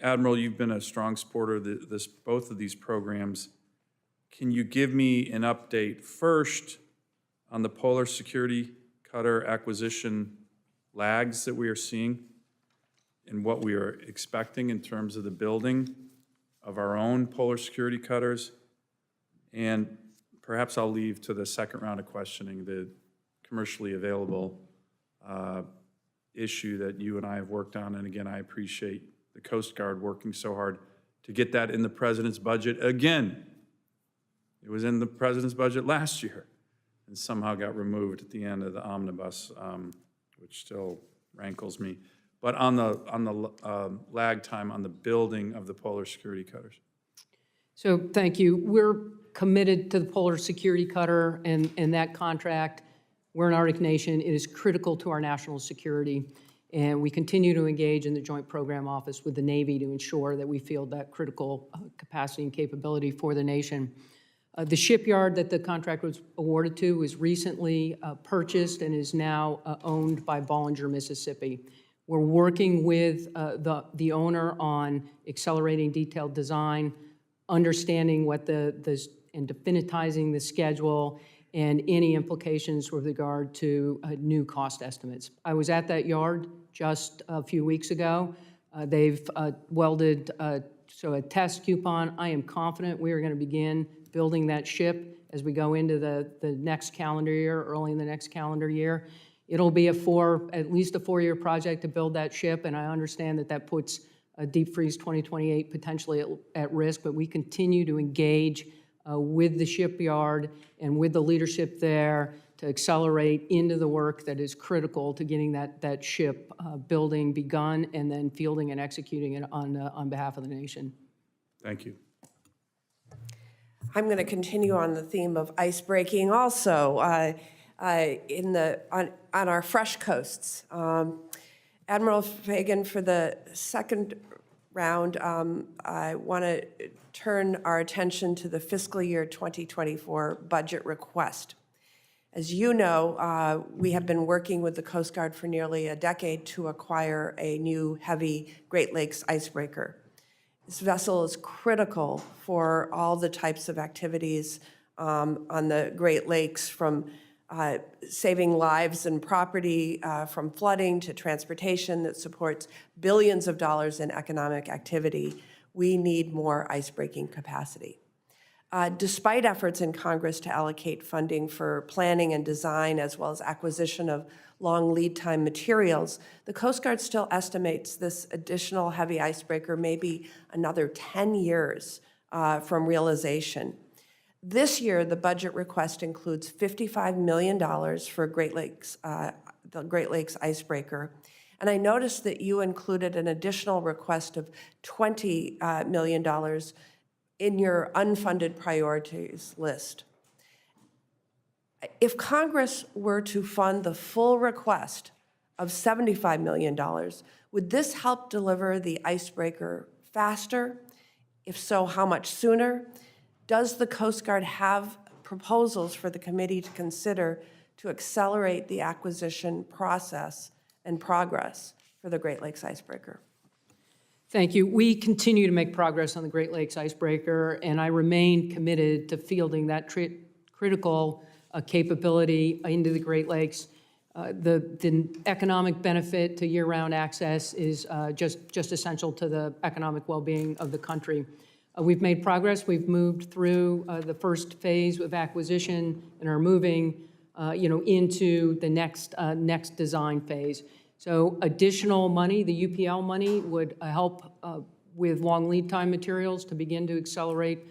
Admiral, you've been a strong supporter of both of these programs. Can you give me an update first on the Polar Security Cutter acquisition lags that we are seeing and what we are expecting in terms of the building of our own Polar Security Cutters? And perhaps I'll leave to the second round of questioning the commercially available issue that you and I have worked on. And again, I appreciate the Coast Guard working so hard to get that in the President's budget again. It was in the President's budget last year and somehow got removed at the end of the omnibus, which still rankles me. But on the lag time on the building of the Polar Security Cutters. So thank you. We're committed to the Polar Security Cutter and that contract. We're an Arctic nation. It is critical to our national security. And we continue to engage in the Joint Program Office with the Navy to ensure that we field that critical capacity and capability for the nation. The shipyard that the contract was awarded to was recently purchased and is now owned by Bollinger, Mississippi. We're working with the owner on accelerating detailed design, understanding what and definitizing the schedule and any implications with regard to new cost estimates. I was at that yard just a few weeks ago. They've welded a test coupon. I am confident we are going to begin building that ship as we go into the next calendar year, early in the next calendar year. It'll be at least a 4-year project to build that ship, and I understand that puts a deep freeze 2028 potentially at risk, but we continue to engage with the shipyard and with the leadership there to accelerate into the work that is critical to getting that ship building begun and then fielding and executing it on behalf of the nation. Thank you. I'm going to continue on the theme of ice breaking also on our fresh coasts. Admiral Fagan, for the second round, I want to turn our attention to the fiscal year 2024 budget request. As you know, we have been working with the Coast Guard for nearly a decade to acquire a new heavy Great Lakes icebreaker. This vessel is critical for all the types of activities on the Great Lakes, from saving lives and property from flooding to transportation that supports billions of dollars in economic activity. We need more icebreaking capacity. Despite efforts in Congress to allocate funding for planning and design as well as acquisition of long lead time materials, the Coast Guard still estimates this additional heavy icebreaker may be another 10 years from realization. This year, the budget request includes $55 million for the Great Lakes icebreaker. And I noticed that you included an additional request of $20 million in your unfunded priorities list. If Congress were to fund the full request of $75 million, would this help deliver the icebreaker faster? If so, how much sooner? Does the Coast Guard have proposals for the committee to consider to accelerate the acquisition process and progress for the Great Lakes icebreaker? Thank you. We continue to make progress on the Great Lakes icebreaker, and I remain committed to fielding that critical capability into the Great Lakes. The economic benefit to year-round access is just essential to the economic well-being of the country. We've made progress. We've moved through the first phase of acquisition and are moving, into the next design phase. So additional money, the UPL money, would help with long lead time materials to begin to accelerate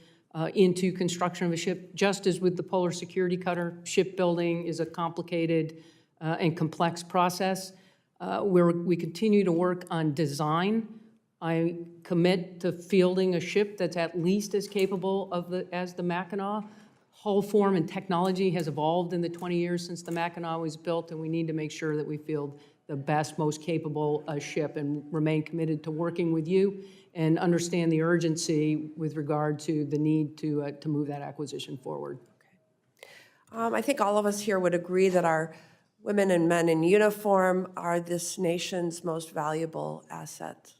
into construction of a ship. Just as with the Polar Security Cutter, shipbuilding is a complicated and complex process. We continue to work on design. I commit to fielding a ship that's at least as capable as the Mackinac. Hull form and technology has evolved in the 20 years since the Mackinac was built, and we need to make sure that we field the best, most capable ship, and remain committed to working with you and understand the urgency with regard to the need to move that acquisition forward. I think all of us here would agree that our women and men in uniform are this nation's most valuable asset.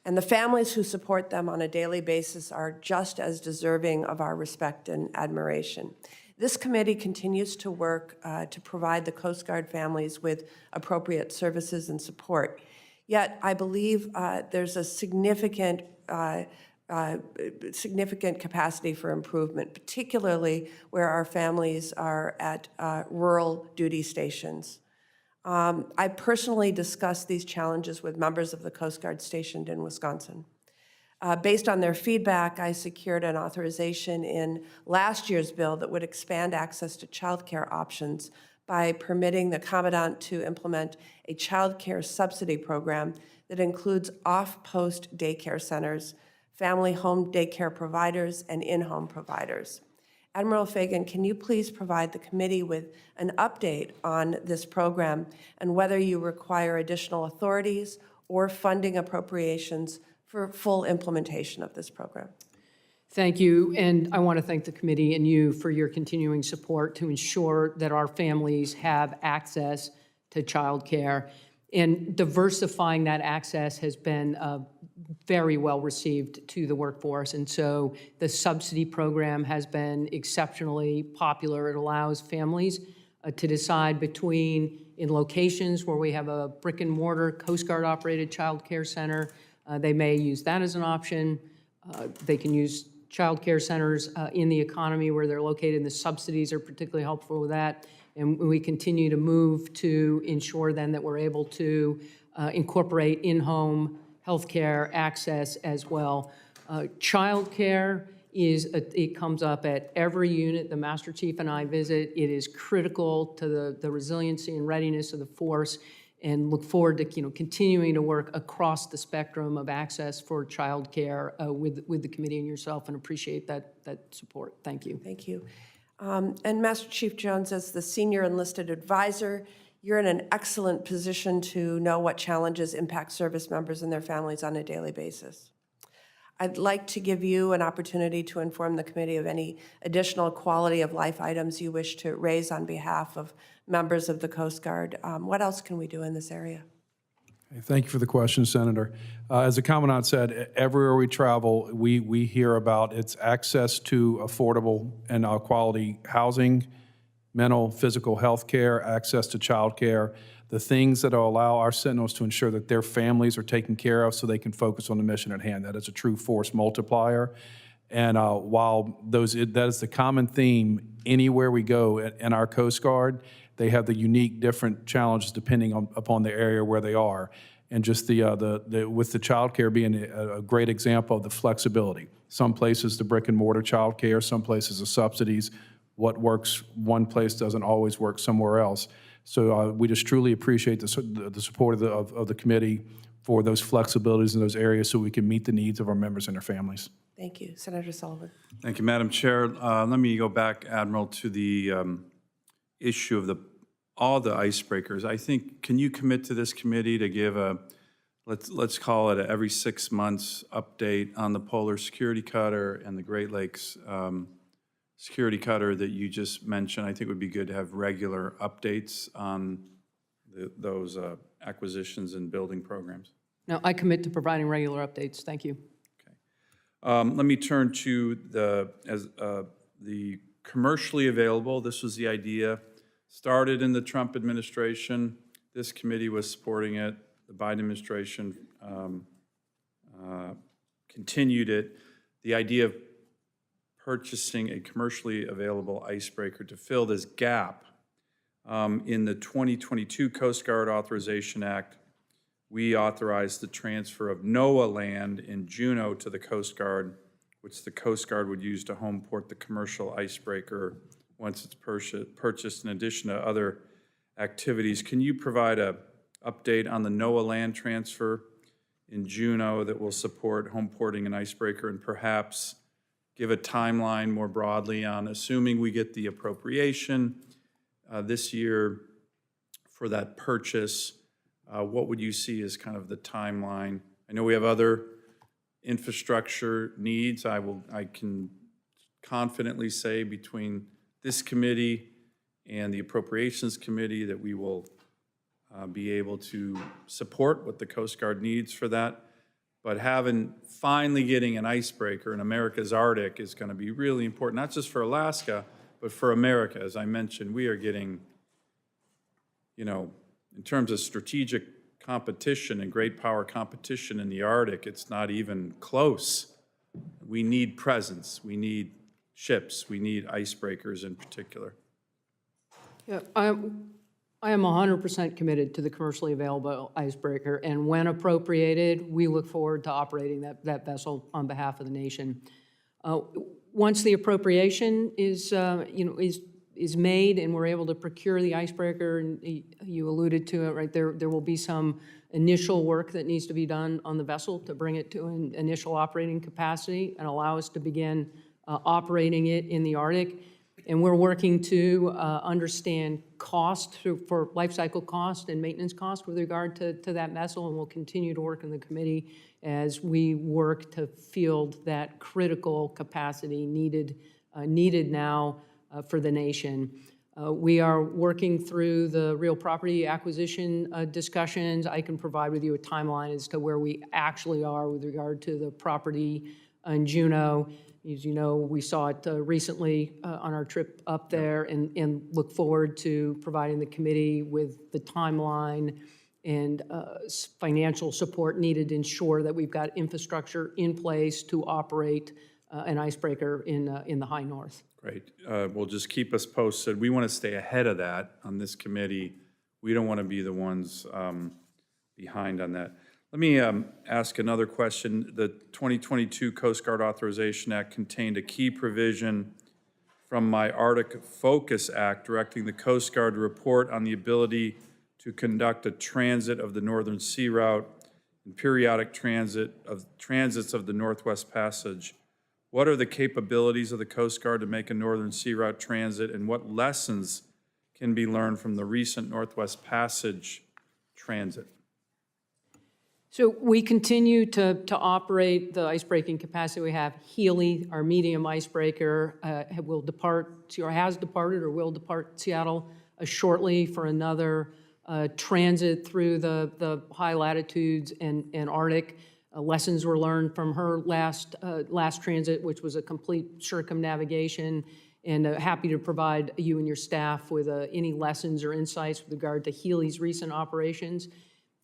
And the families who support them on a daily basis are just as deserving of our respect and admiration. This committee continues to work to provide the Coast Guard families with appropriate services and support. Yet, I believe there's a significant capacity for improvement, particularly where our families are at rural duty stations. I personally discussed these challenges with members of the Coast Guard stationed in Wisconsin. Based on their feedback, I secured an authorization in last year's bill that would expand access to childcare options by permitting the Commandant to implement a childcare subsidy program that includes off-post daycare centers, family home daycare providers, and in-home providers. Admiral Fagan, can you please provide the committee with an update on this program and whether you require additional authorities or funding appropriations for full implementation of this program? Thank you, and I want to thank the committee and you for your continuing support to ensure that our families have access to childcare. And diversifying that access has been very well received to the workforce. And so the subsidy program has been exceptionally popular. It allows families to decide between, in locations where we have a brick and mortar Coast Guard operated child care center, they may use that as an option. They can use child care centers in the economy where they're located, and the subsidies are particularly helpful with that. And we continue to move to ensure then that we're able to incorporate in-home healthcare access as well. Child care it comes up at every unit the Master Chief and I visit. It is critical to the resiliency and readiness of the force, and look forward to continuing to work across the spectrum of access for child care with the committee and yourself, and appreciate that support. Thank you. Thank you. And Master Chief Jones, as the senior enlisted advisor, you're in an excellent position to know what challenges impact service members and their families on a daily basis. I'd like to give you an opportunity to inform the committee of any additional quality of life items you wish to raise on behalf of members of the Coast Guard. What else can we do in this area? Thank you for the question, Senator. As the Commandant said, everywhere we travel, we hear about its access to affordable and quality housing, mental, physical health care, access to child care, the things that will allow our Sentinels to ensure that their families are taken care of so they can focus on the mission at hand. That is a true force multiplier. And while that is the common theme anywhere we go in our Coast Guard, they have the unique different challenges depending upon the area where they are. And just with the child care being a great example of the flexibility. Some places the brick and mortar child care, some places the subsidies. What works one place doesn't always work somewhere else. So we just truly appreciate the support of the committee for those flexibilities in those areas so we can meet the needs of our members and their families. Thank you. Senator Sullivan. Thank you, Madam Chair. Let me go back, Admiral, to the issue of all the icebreakers. I think, can you commit to this committee to give let's call it a every 6 months update on the Polar Security Cutter and the Great Lakes Security Cutter that you just mentioned? I think it would be good to have regular updates on those acquisitions and building programs. No, I commit to providing regular updates. Thank you. Okay. Let me turn to the commercially available. This was the idea started in the Trump administration. This committee was supporting it. The Biden administration continued it. The idea of purchasing a commercially available icebreaker to fill this gap. In the 2022 Coast Guard Authorization Act, we authorized the transfer of NOAA land in Juneau to the Coast Guard, which the Coast Guard would use to home port the commercial icebreaker once it's purchased in addition to other activities. Can you provide an update on the NOAA land transfer in Juneau that will support home porting an icebreaker, and perhaps give a timeline more broadly on, assuming we get the appropriation this year for that purchase, what would you see as kind of the timeline? I know we have other infrastructure needs. I can confidently say between this committee and the Appropriations Committee that we will be able to support what the Coast Guard needs for that. But finally getting an icebreaker in America's Arctic is going to be really important, not just for Alaska, but for America. As I mentioned, we are getting, in terms of strategic competition and great power competition in the Arctic, it's not even close. We need presence. We need ships. We need icebreakers in particular. Yeah, I am 100% committed to the commercially available icebreaker, and when appropriated, we look forward to operating that vessel on behalf of the nation. Once the appropriation is made and we're able to procure the icebreaker, and you alluded to it, right, there will be some initial work that needs to be done on the vessel to bring it to an initial operating capacity and allow us to begin operating it in the Arctic. And we're working to understand cost for life cycle cost and maintenance cost with regard to that vessel, and we'll continue to work in the committee as we work to field that critical capacity needed now for the nation. We are working through the real property acquisition discussions. I can provide with you a timeline as to where we actually are with regard to the property in Juneau. As you know, we saw it recently on our trip up there, and look forward to providing the committee with the timeline and financial support needed to ensure that we've got infrastructure in place to operate an icebreaker in the high north. Great. Well, just keep us posted. We want to stay ahead of that on this committee. We don't want to be the ones behind on that. Let me ask another question. The 2022 Coast Guard Authorization Act contained a key provision from my Arctic Focus Act directing the Coast Guard to report on the ability to conduct a transit of the Northern Sea Route and periodic transits of the Northwest Passage. What are the capabilities of the Coast Guard to make a Northern Sea Route transit, and what lessons can be learned from the recent Northwest Passage transit? So we continue to operate the icebreaking capacity we have. Healy, our medium icebreaker, will depart, or has departed, or will depart Seattle shortly for another transit through the high latitudes and Arctic. Lessons were learned from her last transit, which was a complete circumnavigation, and happy to provide you and your staff with any lessons or insights with regard to Healy's recent operations.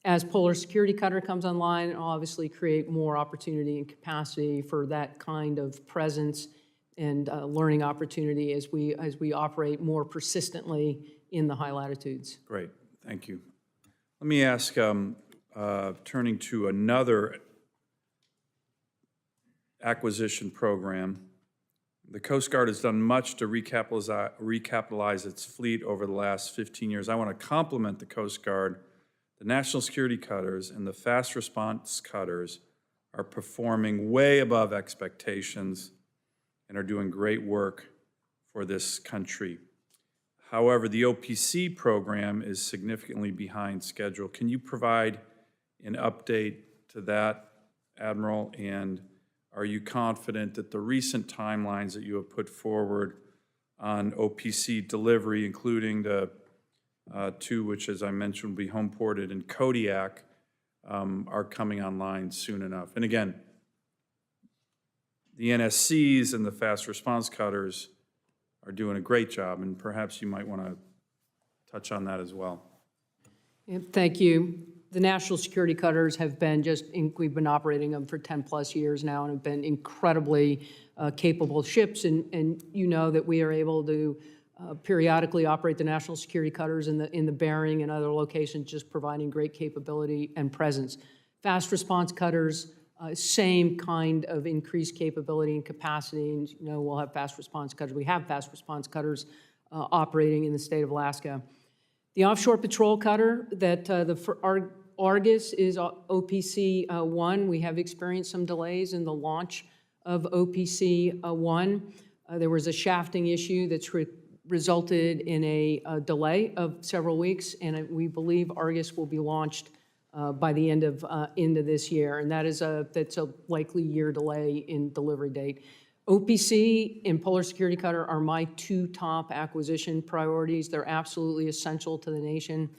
As Polar Security Cutter comes online, it'll obviously create more opportunity and capacity for that kind of presence and learning opportunity as we operate more persistently in the high latitudes. Great, thank you. Let me ask, turning to another acquisition program. The Coast Guard has done much to recapitalize its fleet over the last 15 years. I want to compliment the Coast Guard. The National Security Cutters and the Fast Response Cutters are performing way above expectations and are doing great work for this country. However, the OPC program is significantly behind schedule. Can you provide an update to that, Admiral? And are you confident that the recent timelines that you have put forward on OPC delivery, including the two, which, as I mentioned, will be home ported in Kodiak, are coming online soon enough? And again, the NSCs and the Fast Response Cutters are doing a great job, and perhaps you might want to touch on that as well. Yeah, thank you. The national security cutters have been we've been operating them for 10-plus years now and have been incredibly capable ships. And you know that we are able to periodically operate the national security cutters in the Bering and other locations, just providing great capability and presence. Fast response cutters, same kind of increased capability and capacity. And you know, we'll have fast response cutters. We have fast response cutters operating in the state of Alaska. The offshore patrol cutter that Argus is OPC-1. We have experienced some delays in the launch of OPC-1. There was a shafting issue that's resulted in a delay of several weeks, and we believe Argus will be launched by the end of this year, and that's a likely year delay in delivery date. OPC and Polar Security Cutter are my two top acquisition priorities. They're absolutely essential to the nation.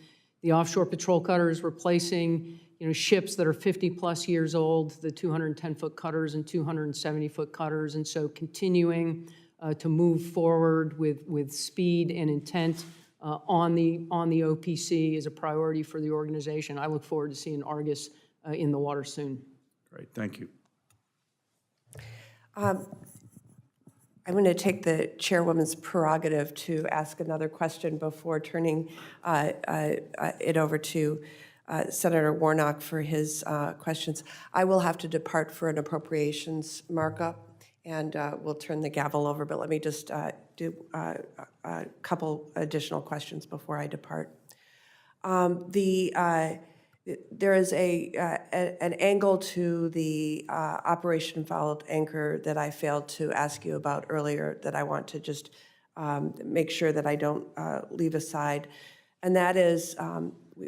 The offshore patrol cutter is replacing, ships that are 50-plus years old, the 210-foot cutters and 270-foot cutters, and so continuing to move forward with speed and intent on the OPC is a priority for the organization. I look forward to seeing Argus in the water soon. Great, thank you. I'm going to take the chairwoman's prerogative to ask another question before turning it over to Senator Warnock for his questions. I will have to depart for an appropriations markup, and we'll turn the gavel over, but let me just do a couple additional questions before I depart. There is an angle to the Operation Involved Anchor that I failed to ask you about earlier that I want to just make sure that I don't leave aside. And that is,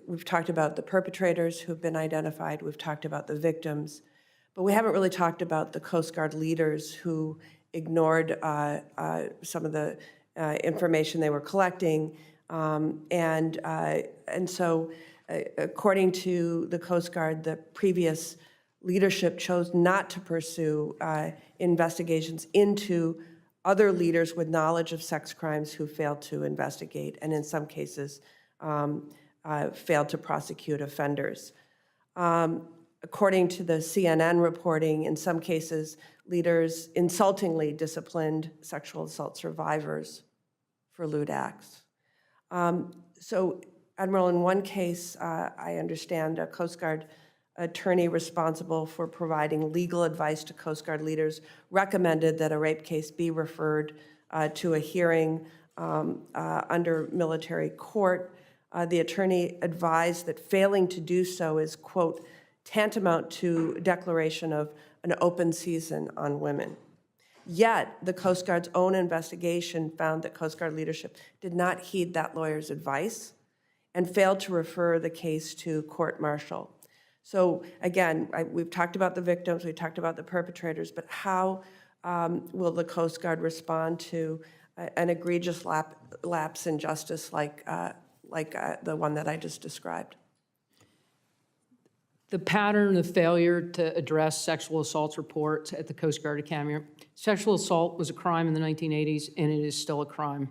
we've talked about the perpetrators who've been identified, we've talked about the victims, but we haven't really talked about the Coast Guard leaders who ignored some of the information they were collecting. And so, according to the Coast Guard, the previous leadership chose not to pursue investigations into other leaders with knowledge of sex crimes who failed to investigate, and in some cases failed to prosecute offenders. According to the CNN reporting, in some cases, leaders insultingly disciplined sexual assault survivors for lewd acts. So, Admiral, in one case, I understand a Coast Guard attorney responsible for providing legal advice to Coast Guard leaders recommended that a rape case be referred to a hearing under military court. The attorney advised that failing to do so is, quote, tantamount to declaration of an open season on women. Yet, the Coast Guard's own investigation found that Coast Guard leadership did not heed that lawyer's advice and failed to refer the case to court-martial. So again, we've talked about the victims, we've talked about the perpetrators, but how will the Coast Guard respond to an egregious lapse in justice like the one that I just described? The pattern of failure to address sexual assault reports at the Coast Guard Academy. Sexual assault was a crime in the 1980s, and it is still a crime.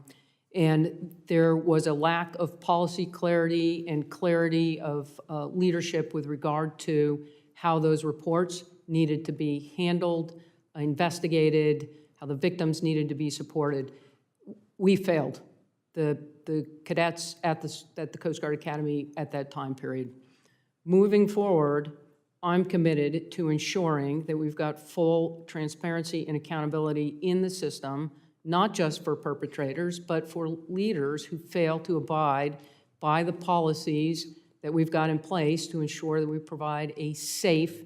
And there was a lack of policy clarity and clarity of leadership with regard to how those reports needed to be handled, investigated, how the victims needed to be supported. We failed, the cadets at the Coast Guard Academy at that time period. Moving forward, I'm committed to ensuring that we've got full transparency and accountability in the system, not just for perpetrators, but for leaders who fail to abide by the policies that we've got in place to ensure that we provide a safe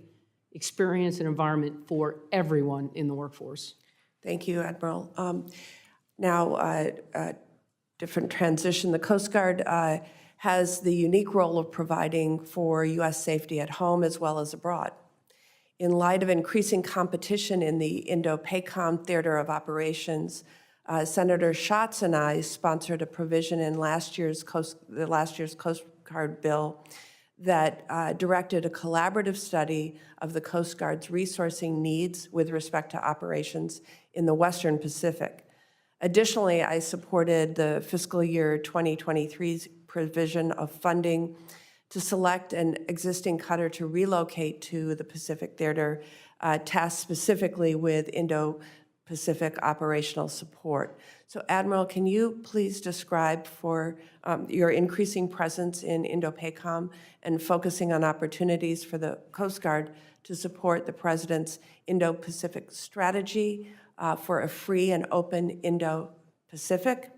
experience and environment for everyone in the workforce. Thank you, Admiral. Now, different transition. The Coast Guard has the unique role of providing for U.S. safety at home as well as abroad. In light of increasing competition in the Indo-PACOM theater of operations, Senator Schatz and I sponsored a provision in last year's Coast Guard bill that directed a collaborative study of the Coast Guard's resourcing needs with respect to operations in the Western Pacific. Additionally, I supported the fiscal year 2023 provision of funding to select an existing cutter to relocate to the Pacific Theater, tasked specifically with Indo-Pacific operational support. So Admiral, can you please describe for your increasing presence in Indo-PACOM and focusing on opportunities for the Coast Guard to support the President's Indo-Pacific strategy for a free and open Indo-Pacific,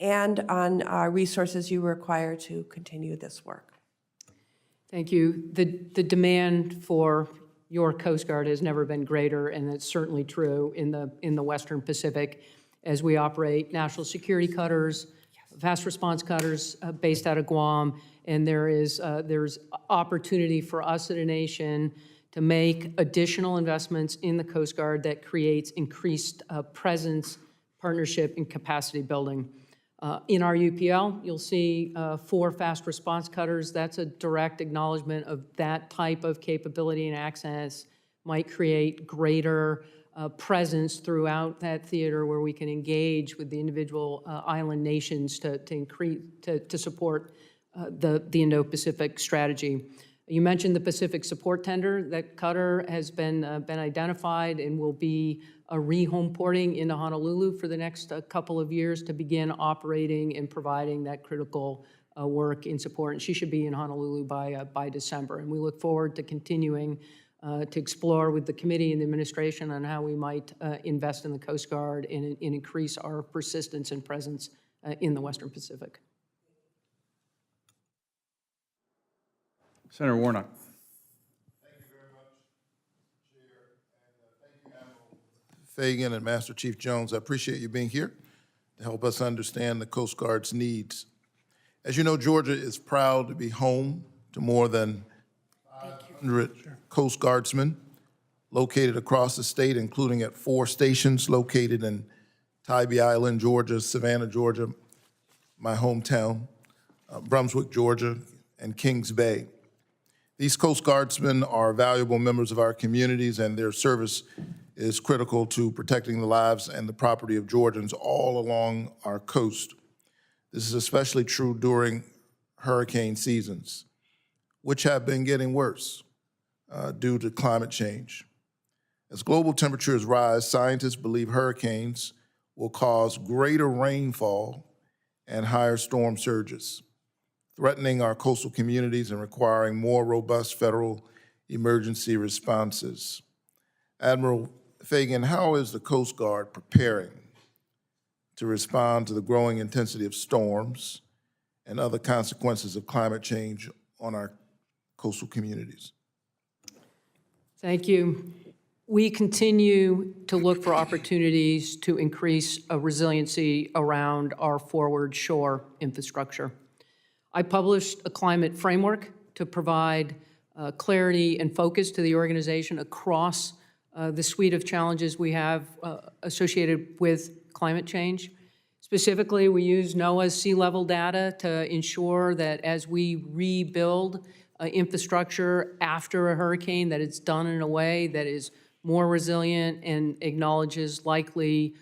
and on resources you require to continue this work? Thank you. The demand for your Coast Guard has never been greater, and it's certainly true in the Western Pacific as we operate national security cutters, fast response cutters based out of Guam, and there's opportunity for us as a nation to make additional investments in the Coast Guard that creates increased presence, partnership, and capacity building. In our UPL, you'll see 4 fast response cutters. That's a direct acknowledgement of that type of capability and access might create greater presence throughout that theater where we can engage with the individual island nations to support the Indo-Pacific strategy. You mentioned the Pacific Support Tender. That cutter has been identified and will be rehome porting into Honolulu for the next couple of years to begin operating and providing that critical work in support. And she should be in Honolulu by December. And we look forward to continuing to explore with the committee and the administration on how we might invest in the Coast Guard and increase our persistence and presence in the Western Pacific. Senator Warnock. Thank you very much, Chair, and thank you, Admiral Fagan and Master Chief Jones. I appreciate you being here to help us understand the Coast Guard's needs. As you know, Georgia is proud to be home to more than 500 Coast Guardsmen located across the state, including at 4 stations located in Tybee Island, Georgia, Savannah, Georgia, my hometown, Brunswick, Georgia, and Kings Bay. These Coast Guardsmen are valuable members of our communities, and their service is critical to protecting the lives and the property of Georgians all along our coast. This is especially true during hurricane seasons, which have been getting worse due to climate change. As global temperatures rise, scientists believe hurricanes will cause greater rainfall and higher storm surges, threatening our coastal communities and requiring more robust federal emergency responses. Admiral Fagan, how is the Coast Guard preparing to respond to the growing intensity of storms and other consequences of climate change on our coastal communities? Thank you. We continue to look for opportunities to increase resiliency around our forward shore infrastructure. I published a climate framework to provide clarity and focus to the organization across the suite of challenges we have associated with climate change. Specifically, we use NOAA's sea level data to ensure that as we rebuild infrastructure after a hurricane, that it's done in a way that is more resilient and acknowledges likely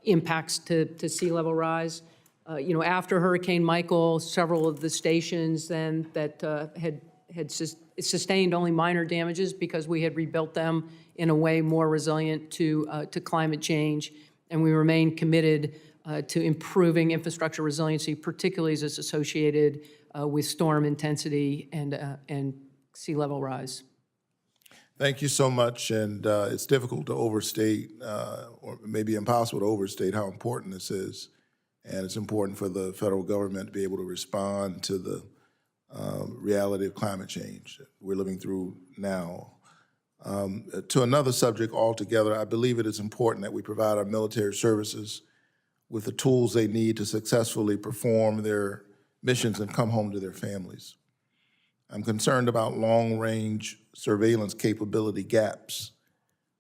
impacts to sea level rise. After Hurricane Michael, several of the stations then that had sustained only minor damages because we had rebuilt them in a way more resilient to climate change, and we remain committed to improving infrastructure resiliency, particularly as it's associated with storm intensity and sea level rise. Thank you so much, and it's difficult to overstate, or maybe impossible to overstate how important this is. And it's important for the federal government to be able to respond to the reality of climate change that we're living through now. To another subject altogether, I believe it is important that we provide our military services with the tools they need to successfully perform their missions and come home to their families. I'm concerned about long-range surveillance capability gaps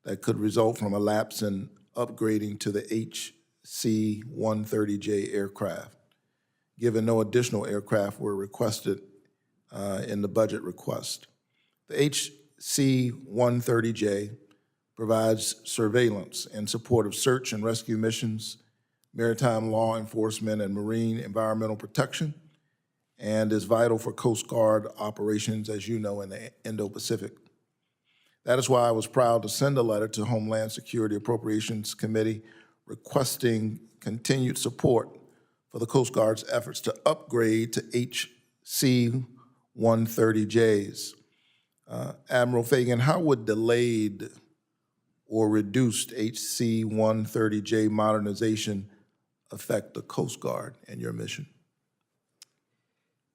that could result from a lapse in upgrading to the HC-130J aircraft, given no additional aircraft were requested in the budget request. The HC-130J provides surveillance in support of search and rescue missions, maritime law enforcement, and marine environmental protection, and is vital for Coast Guard operations, as you know, in the Indo-Pacific. That is why I was proud to send a letter to Homeland Security Appropriations Committee requesting continued support for the Coast Guard's efforts to upgrade to HC-130Js. Admiral Fagan, how would delayed or reduced HC-130J modernization affect the Coast Guard and your mission?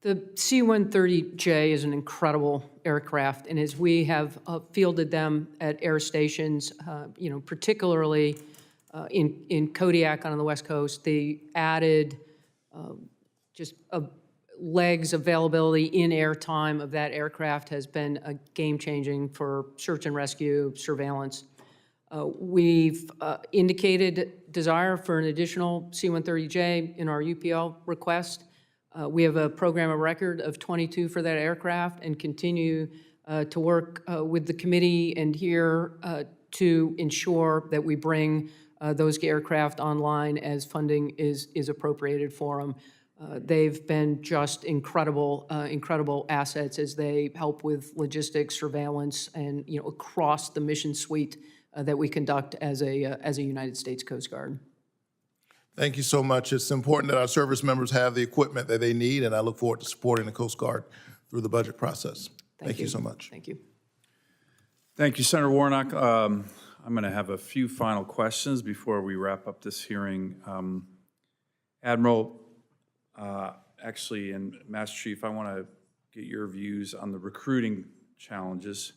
The C-130J is an incredible aircraft, and as we have fielded them at air stations, particularly in Kodiak on the West Coast, the added legs availability in airtime of that aircraft has been a game-changing for search and rescue surveillance. We've indicated desire for an additional C-130J in our UPL request. We have a program of record of 22 for that aircraft and continue to work with the committee and here to ensure that we bring those aircraft online as funding is appropriated for them. They've been just incredible assets as they help with logistics, surveillance, and across the mission suite that we conduct as a United States Coast Guard. Thank you so much. It's important that our service members have the equipment that they need, and I look forward to supporting the Coast Guard through the budget process. Thank you so much. Thank you. Thank you, Senator Warnock. I'm going to have a few final questions before we wrap up this hearing. Admiral, and Master Chief, I want to get your views on the recruiting challenges.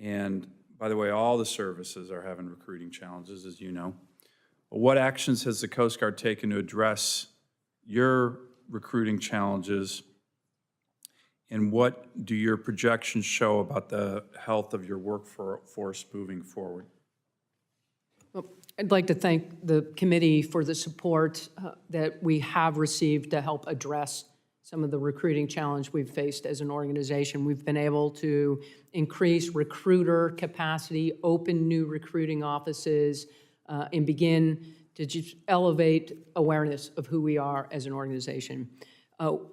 And by the way, all the services are having recruiting challenges, as you know. What actions has the Coast Guard taken to address your recruiting challenges, and what do your projections show about the health of your workforce moving forward? Well, I'd like to thank the committee for the support that we have received to help address some of the recruiting challenge we've faced as an organization. We've been able to increase recruiter capacity, open new recruiting offices, and begin to just elevate awareness of who we are as an organization.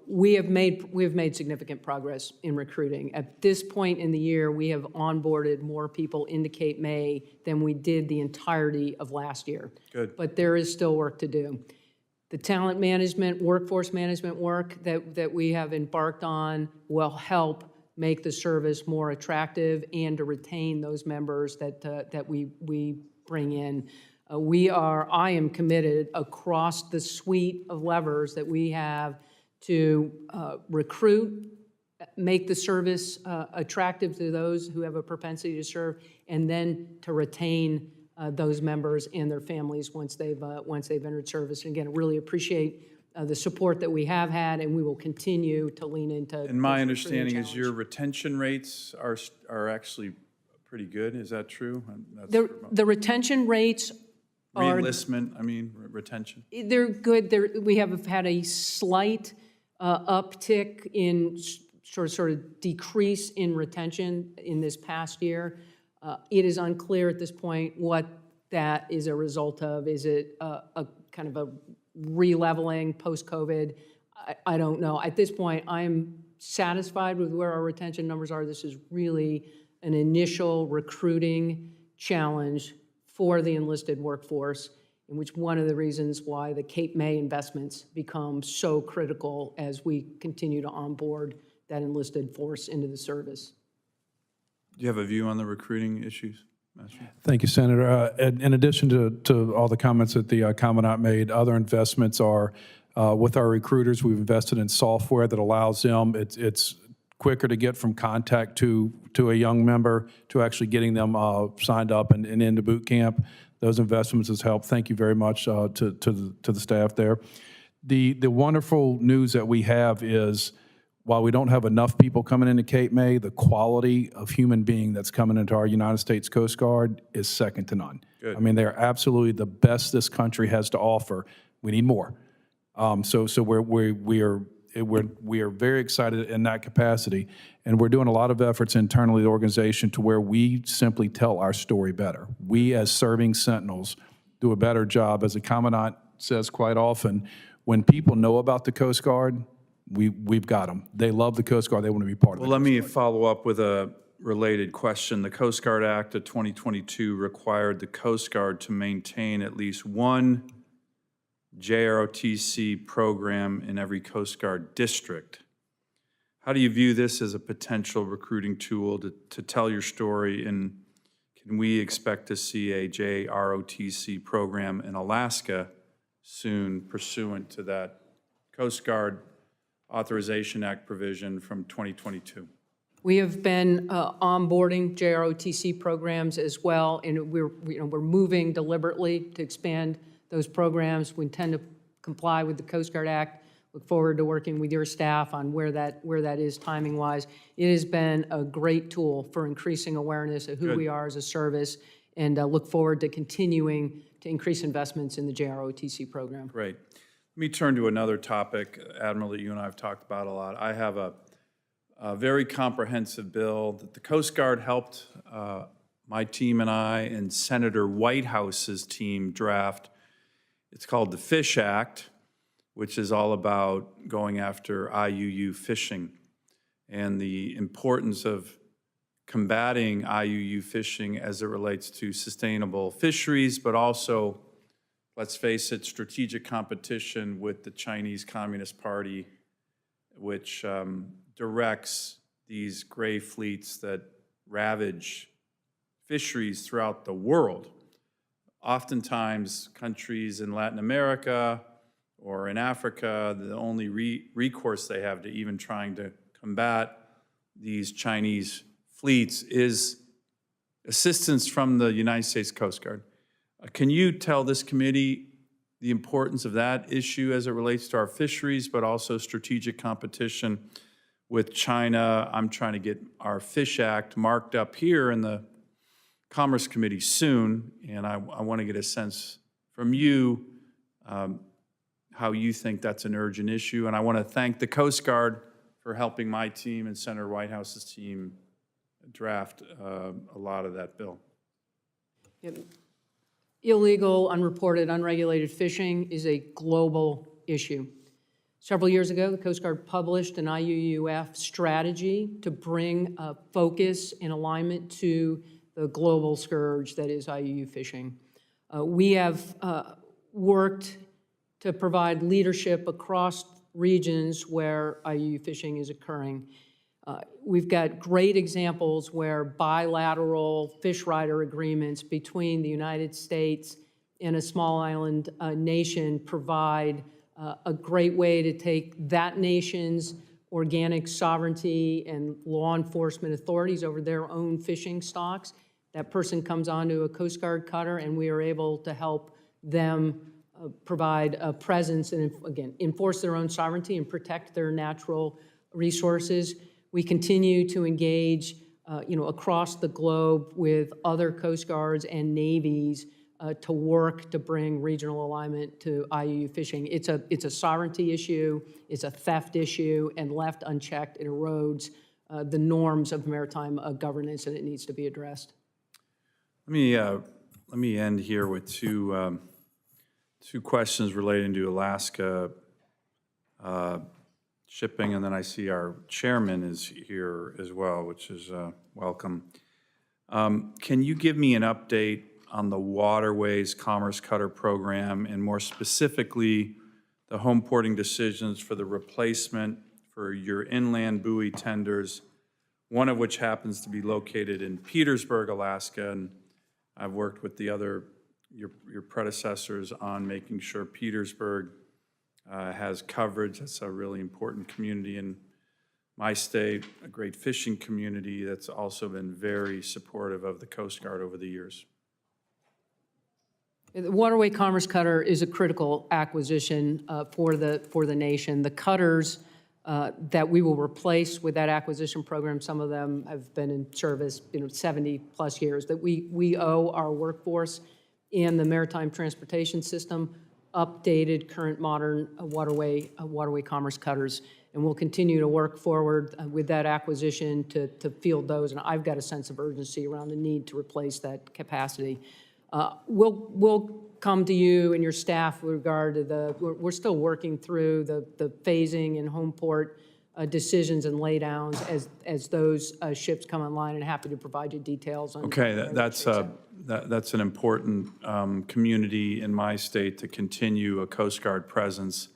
We have made significant progress in recruiting. At this point in the year, we have onboarded more people into Cape May than we did the entirety of last year. Good. But there is still work to do. The talent management, workforce management work that we have embarked on will help make the service more attractive and to retain those members that we bring in. I am committed across the suite of levers that we have to recruit, make the service attractive to those who have a propensity to serve, and then to retain those members and their families once they've entered service. And again, I really appreciate the support that we have had, and we will continue to lean into. And my understanding is your retention rates are actually pretty good. Is that true? The retention rates are re-enlistment, retention. They're good. We have had a slight uptick in sort of decrease in retention in this past year. It is unclear at this point what that is a result of. Is it a kind of a re-leveling post-COVID? I don't know. At this point, I'm satisfied with where our retention numbers are. This is really an initial recruiting challenge for the enlisted workforce, in which one of the reasons why the Cape May investments become so critical as we continue to onboard that enlisted force into the service. Do you have a view on the recruiting issues, Master? Thank you, Senator. In addition to all the comments that the Commandant made, other investments are with our recruiters. We've invested in software that allows them, it's quicker to get from contact to a young member to actually getting them signed up and into boot camp. Those investments has helped. Thank you very much to the staff there. The wonderful news that we have is, while we don't have enough people coming into Cape May, the quality of human being that's coming into our United States Coast Guard is second to none. Good. I mean, they're absolutely the best this country has to offer. We need more. So we are very excited in that capacity, and we're doing a lot of efforts internally in the organization to where we simply tell our story better. We, as serving sentinels, do a better job. As the Commandant says quite often, when people know about the Coast Guard, we've got them. They love the Coast Guard. They want to be part of Well, it. let me follow up with a related question. The Coast Guard Act of 2022 required the Coast Guard to maintain at least one JROTC program in every Coast Guard district. How do you view this as a potential recruiting tool to tell your story, and can we expect to see a JROTC program in Alaska soon pursuant to that Coast Guard Authorization Act provision from 2022? We have been onboarding JROTC programs as well, and we're moving deliberately to expand those programs. We intend to comply with the Coast Guard Act. Look forward to working with your staff on where that is timing-wise. It has been a great tool for increasing awareness of who we are as a service, and look forward to continuing to increase investments in the JROTC program. Great. Let me turn to another topic, Admiral, that you and I have talked about a lot. I have a very comprehensive bill that the Coast Guard helped my team and I and Senator Whitehouse's team draft. It's called the Fish Act, which is all about going after IUU fishing and the importance of combating IUU fishing as it relates to sustainable fisheries, but also, let's face it, strategic competition with the Chinese Communist Party, which directs these gray fleets that ravage fisheries throughout the world. Oftentimes, countries in Latin America or in Africa, the only recourse they have to even trying to combat these Chinese fleets is assistance from the United States Coast Guard. Can you tell this committee the importance of that issue as it relates to our fisheries, but also strategic competition with China? I'm trying to get our Fish Act marked up here in the Commerce Committee soon, and I want to get a sense from you how you think that's an urgent issue. And I want to thank the Coast Guard for helping my team and Senator Whitehouse's team draft a lot of that bill. Illegal, unreported, unregulated fishing is a global issue. Several years ago, the Coast Guard published an IUUF strategy to bring focus and alignment to the global scourge that is IUU fishing. We have worked to provide leadership across regions where IUU fishing is occurring. We've got great examples where bilateral fish rider agreements between the United States and a small island nation provide a great way to take that nation's organic sovereignty and law enforcement authorities over their own fishing stocks. That person comes onto a Coast Guard cutter, and we are able to help them provide a presence and, again, enforce their own sovereignty and protect their natural resources. We continue to engage, across the globe with other Coast Guards and navies to work to bring regional alignment to IUU fishing. It's a sovereignty issue, it's a theft issue, and left unchecked, it erodes the norms of maritime governance, and it needs to be addressed. Let me end here with two questions relating to Alaska shipping, and then I see our chairman is here as well, which is welcome. Can you give me an update on the Waterways Commerce Cutter Program, and more specifically, the home porting decisions for the replacement for your inland buoy tenders, one of which happens to be located in Petersburg, Alaska, and I've worked with your predecessors on making sure Petersburg has coverage. That's a really important community in my state, a great fishing community that's also been very supportive of the Coast Guard over the years. The Waterway Commerce Cutter is a critical acquisition for the nation. The cutters that we will replace with that acquisition program, some of them have been in service 70-plus years, that we owe our workforce in the maritime transportation system updated, current, modern waterway commerce cutters. And we'll continue to work forward with that acquisition to field those. And I've got a sense of urgency around the need to replace that capacity. We'll come to you and your staff with regard to we're still working through the phasing and home port decisions and laydowns as those ships come online, and happy to provide you details on. Okay, that's an important community in my state to continue a Coast Guard presence.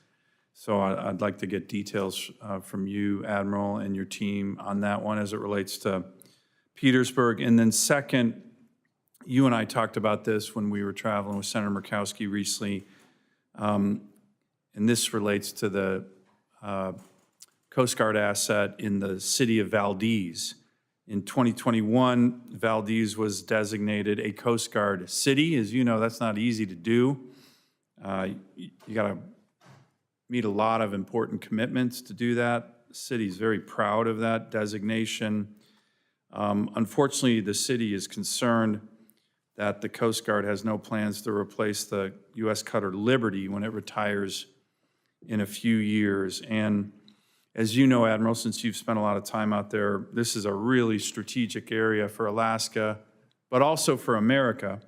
So I'd like to get details from you, Admiral, and your team on that one as it relates to Petersburg. And then second, you and I talked about this when we were traveling with Senator Murkowski recently, and this relates to the Coast Guard asset in the city of Valdez. In 2021, Valdez was designated a Coast Guard city. As you know, that's not easy to do. You got to meet a lot of important commitments to do that. The city's very proud of that designation. Unfortunately, the city is concerned that the Coast Guard has no plans to replace the U.S. cutter Liberty when it retires in a few years. And as you know, Admiral, since you've spent a lot of time out there, this is a really strategic area for Alaska, but also for America.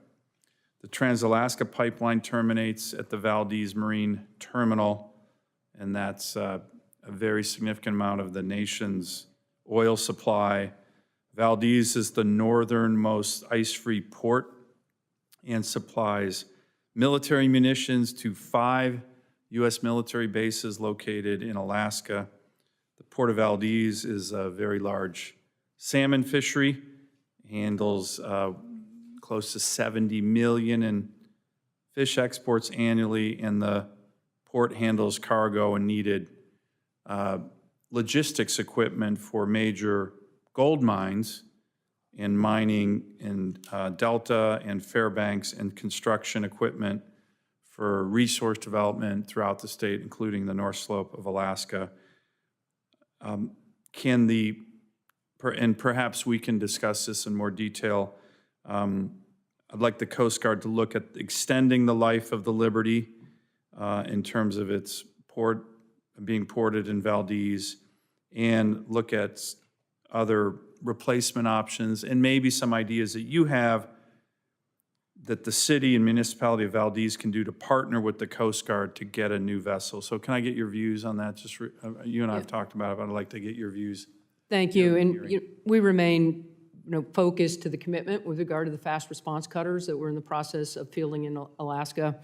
The Trans-Alaska Pipeline terminates at the Valdez Marine Terminal, and that's a very significant amount of the nation's oil supply. Valdez is the northernmost ice-free port and supplies military munitions to 5 U.S. military bases located in Alaska. The Port of Valdez is a very large salmon fishery, handles close to 70 million in fish exports annually, and the port handles cargo and needed logistics equipment for major gold mines and mining in Delta and Fairbanks, and construction equipment for resource development throughout the state, including the North Slope of Alaska. And perhaps we can discuss this in more detail. I'd like the Coast Guard to look at extending the life of the Liberty in terms of its being ported in Valdez, and look at other replacement options, and maybe some ideas that you have that the city and municipality of Valdez can do to partner with the Coast Guard to get a new vessel. So can I get your views on that? Just you and I have talked about it, but I'd like to get your views. Thank you. And we remain focused to the commitment with regard to the fast response cutters that we're in the process of fielding in Alaska.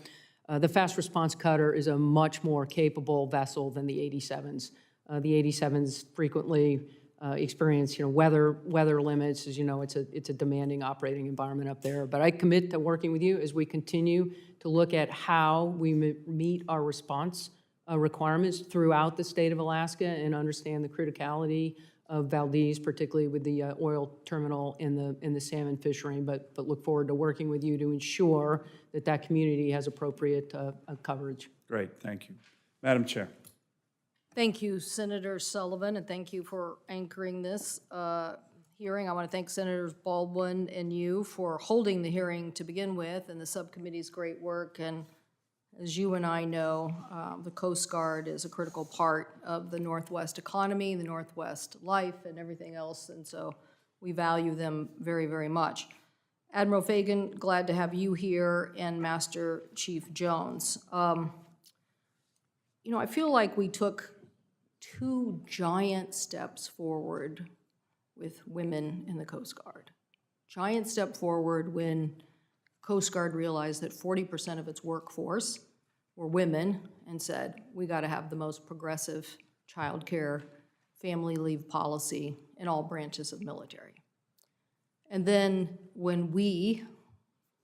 The fast response cutter is a much more capable vessel than the 87s. The 87s frequently experience, weather limits. As you know, it's a demanding operating environment up there. But I commit to working with you as we continue to look at how we meet our response requirements throughout the state of Alaska, and understand the criticality of Valdez, particularly with the oil terminal in the salmon fishery. But look forward to working with you to ensure that that community has appropriate coverage. Great, thank you. Madam Chair. Thank you, Senator Sullivan, and thank you for anchoring this hearing. I want to thank Senators Baldwin and you for holding the hearing to begin with, and the subcommittee's great work. And as you and I know, the Coast Guard is a critical part of the Northwest economy, the Northwest life, and everything else, and so we value them very, very much. Admiral Fagan, glad to have you here, and Master Chief Jones. I feel like we took 2 giant steps forward with women in the Coast Guard. Giant step forward when Coast Guard realized that 40% of its workforce were women, and said, we got to have the most progressive child care, family leave policy in all branches of military. And then when we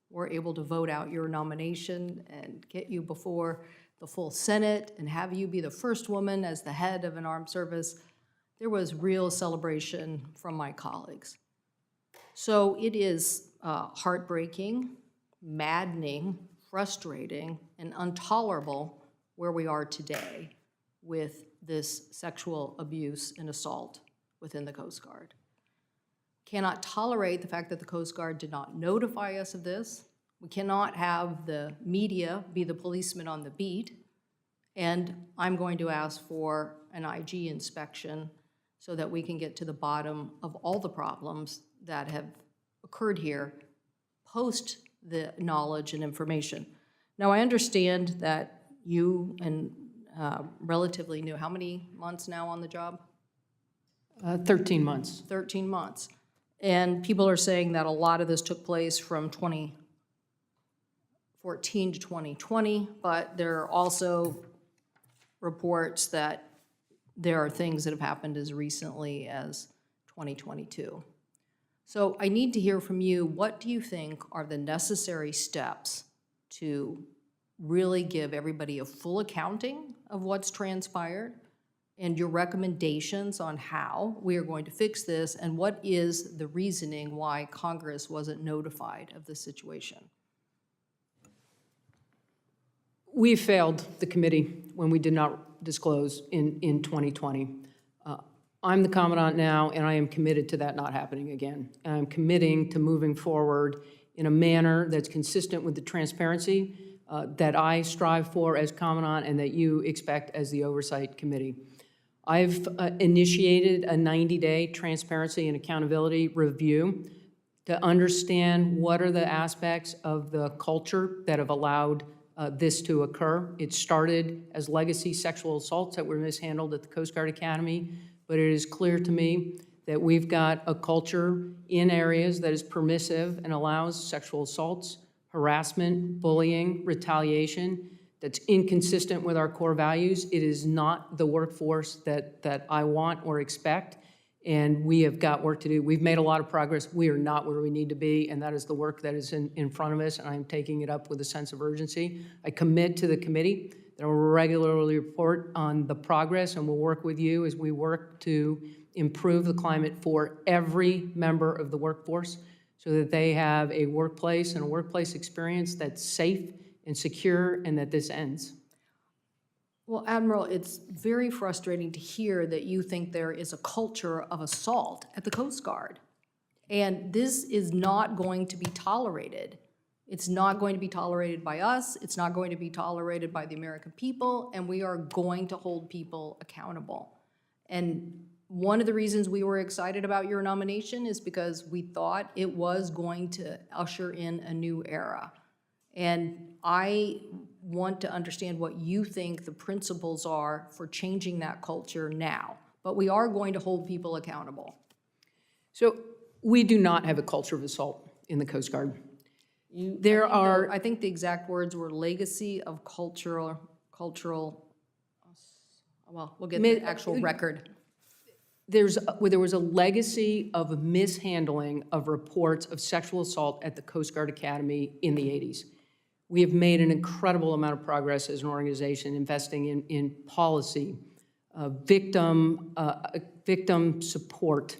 were able to vote out your nomination and get you before the full Senate and have you be the first woman as the head of an armed service, there was real celebration from my colleagues. So it is heartbreaking, maddening, frustrating, and intolerable where we are today with this sexual abuse and assault within the Coast Guard. Cannot tolerate the fact that the Coast Guard did not notify us of this. We cannot have the media be the policeman on the beat, and I'm going to ask for an IG inspection so that we can get to the bottom of all the problems that have occurred here post the knowledge and information. Now, I understand that you and relatively new, how many months now on the job? 13 months. 13 months. And people are saying that a lot of this took place from 2014 to 2020, but there are also reports that there are things that have happened as recently as 2022. So I need to hear from you, what do you think are the necessary steps to really give everybody a full accounting of what's transpired and your recommendations on how we are going to fix this, and what is the reasoning why Congress wasn't notified of the situation? We failed the committee when we did not disclose in 2020. I'm the Commandant now, and I am committed to that not happening again. And I'm committing to moving forward in a manner that's consistent with the transparency that I strive for as Commandant and that you expect as the Oversight Committee. I've initiated a 90-day transparency and accountability review to understand what are the aspects of the culture that have allowed this to occur. It started as legacy sexual assaults that were mishandled at the Coast Guard Academy, but it is clear to me that we've got a culture in areas that is permissive and allows sexual assaults, harassment, bullying, retaliation, that's inconsistent with our core values. It is not the workforce that I want or expect, and we have got work to do. We've made a lot of progress. We are not where we need to be, and that is the work that is in front of us, and I'm taking it up with a sense of urgency. I commit to the committee that I will regularly report on the progress, and we'll work with you as we work to improve the climate for every member of the workforce so that they have a workplace and a workplace experience that's safe and secure, and that this ends. Well, Admiral, it's very frustrating to hear that you think there is a culture of assault at the Coast Guard. And this is not going to be tolerated. It's not going to be tolerated by us, it's not going to be tolerated by the American people, and we are going to hold people accountable. And one of the reasons we were excited about your nomination is because we thought it was going to usher in a new era. And I want to understand what you think the principles are for changing that culture now. But we are going to hold people accountable. So we do not have a culture of assault in the Coast Guard. I think the exact words were legacy of cultural, well, we'll get the actual record. There was a legacy of mishandling of reports of sexual assault at the Coast Guard Academy in the 80s. We have made an incredible amount of progress as an organization investing in policy, victim support,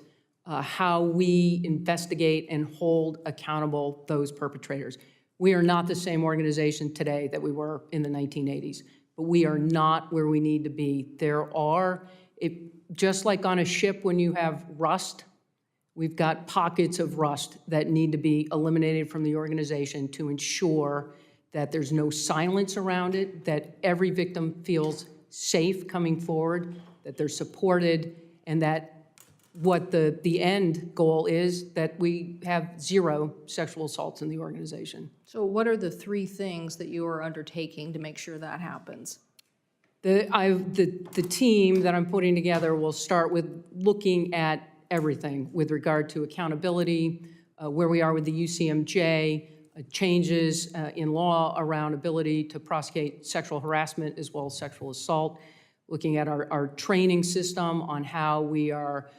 how we investigate and hold accountable those perpetrators. We are not the same organization today that we were in the 1980s, but we are not where we need to be. Just like on a ship when you have rust, we've got pockets of rust that need to be eliminated from the organization to ensure that there's no silence around it, that every victim feels safe coming forward, that they're supported, and that what the end goal is that we have 0 sexual assaults in the organization. So what are the 3 things that you are undertaking to make sure that happens? The team that I'm putting together will start with looking at everything with regard to accountability, where we are with the UCMJ, changes in law around ability to prosecute sexual harassment as well as sexual assault, looking at our training system on how we are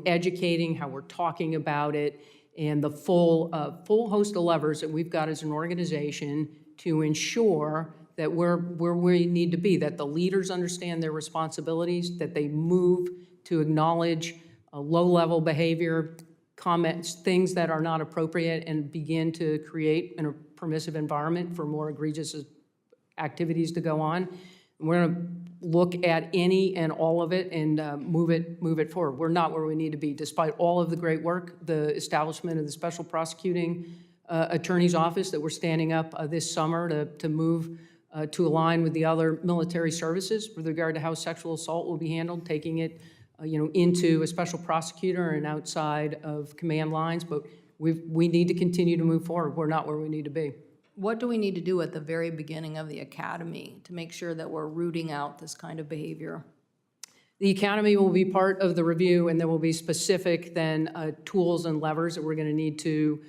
educating, how we're talking about it, and the full host of levers that we've got as an organization to ensure that we're where we need to be, that the leaders understand their responsibilities, that they move to acknowledge low-level behavior, comments, things that are not appropriate, and begin to create a permissive environment for more egregious activities to go on. And we're going to look at any and all of it and move it forward. We're not where we need to be, despite all of the great work, the establishment of the Special Prosecuting Attorney's Office that we're standing up this summer to move to align with the other military services with regard to how sexual assault will be handled, taking it into a special prosecutor and outside of command lines, but we need to continue to move forward. We're not where we need to be. What do we need to do at the very beginning of the academy to make sure that we're rooting out this kind of behavior? The academy will be part of the review, and there will be specific then tools and levers that we're going to need to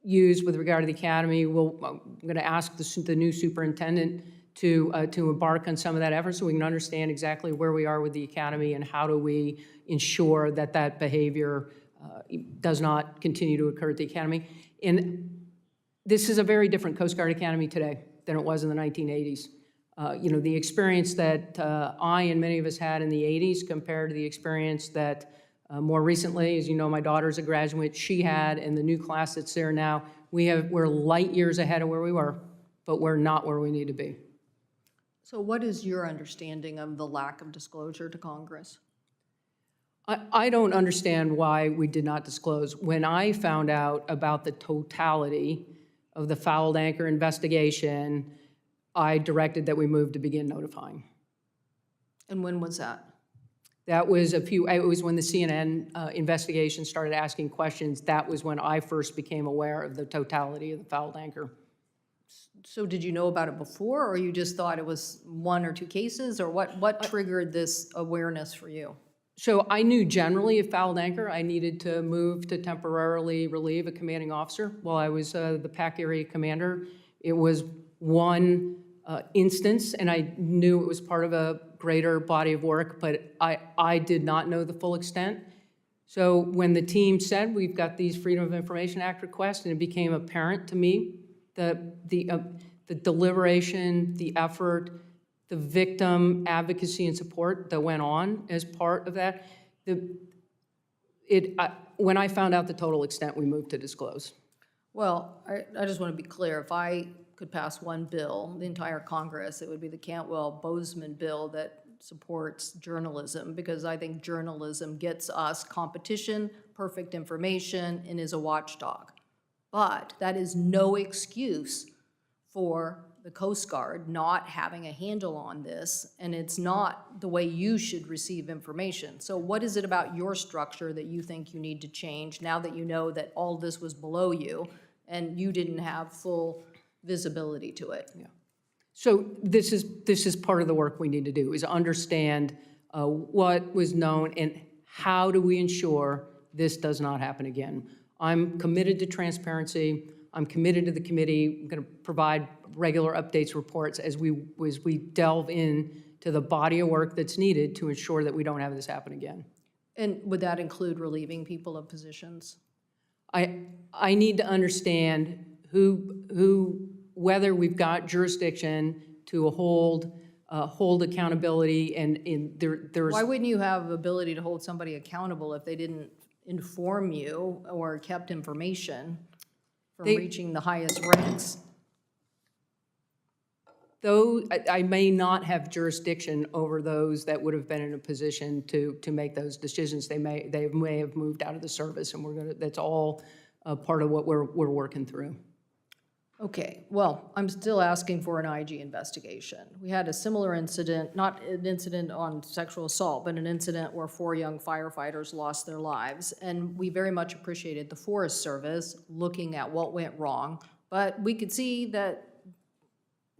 use with regard to the academy. I'm going to ask the new superintendent to embark on some of that effort so we can understand exactly where we are with the academy and how do we ensure that that behavior does not continue to occur at the academy. And this is a very different Coast Guard Academy today than it was in the 1980s. The experience that I and many of us had in the 80s compared to the experience that more recently, as you know, my daughter's a graduate, she had, and the new class that's there now, we're light years ahead of where we were, but we're not where we need to be. So what is your understanding of the lack of disclosure to Congress? I don't understand why we did not disclose. When I found out about the totality of the fouled anchor investigation, I directed that we move to begin notifying. And when was that? That was it was when the CNN investigation started asking questions. That was when I first became aware of the totality of the fouled anchor. So did you know about it before, or you just thought it was one or two cases, or what triggered this awareness for you? So I knew generally of fouled anchor, I needed to move to temporarily relieve a commanding officer while I was the PAC area commander. It was one instance, and I knew it was part of a greater body of work, but I did not know the full extent. So when the team said, we've got these Freedom of Information Act requests, and it became apparent to me the deliberation, the effort, the victim advocacy and support that went on as part of that, when I found out the total extent, we moved to disclose. Well, I just want to be clear. If I could pass one bill, the entire Congress, it would be the Cantwell-Bozeman bill that supports journalism, because I think journalism gets us competition, perfect information, and is a watchdog. But that is no excuse for the Coast Guard not having a handle on this, and it's not the way you should receive information. So what is it about your structure that you think you need to change now that you know that all this was below you and you didn't have full visibility to it? Yeah. So this is part of the work we need to do, is understand what was known and how do we ensure this does not happen again. I'm committed to transparency. I'm committed to the committee. I'm going to provide regular updates, reports as we delve in to the body of work that's needed to ensure that we don't have this happen again. And would that include relieving people of positions? I need to understand whether we've got jurisdiction to hold accountability, and there's. Why wouldn't you have ability to hold somebody accountable if they didn't inform you or kept information from reaching the highest ranks? Though I may not have jurisdiction over those that would have been in a position to make those decisions. They may have moved out of the service, and that's all part of what we're working through. Okay, well, I'm still asking for an IG investigation. We had a similar incident, not an incident on sexual assault, but an incident where 4 young firefighters lost their lives. And we very much appreciated the Forest Service looking at what went wrong. But we could see that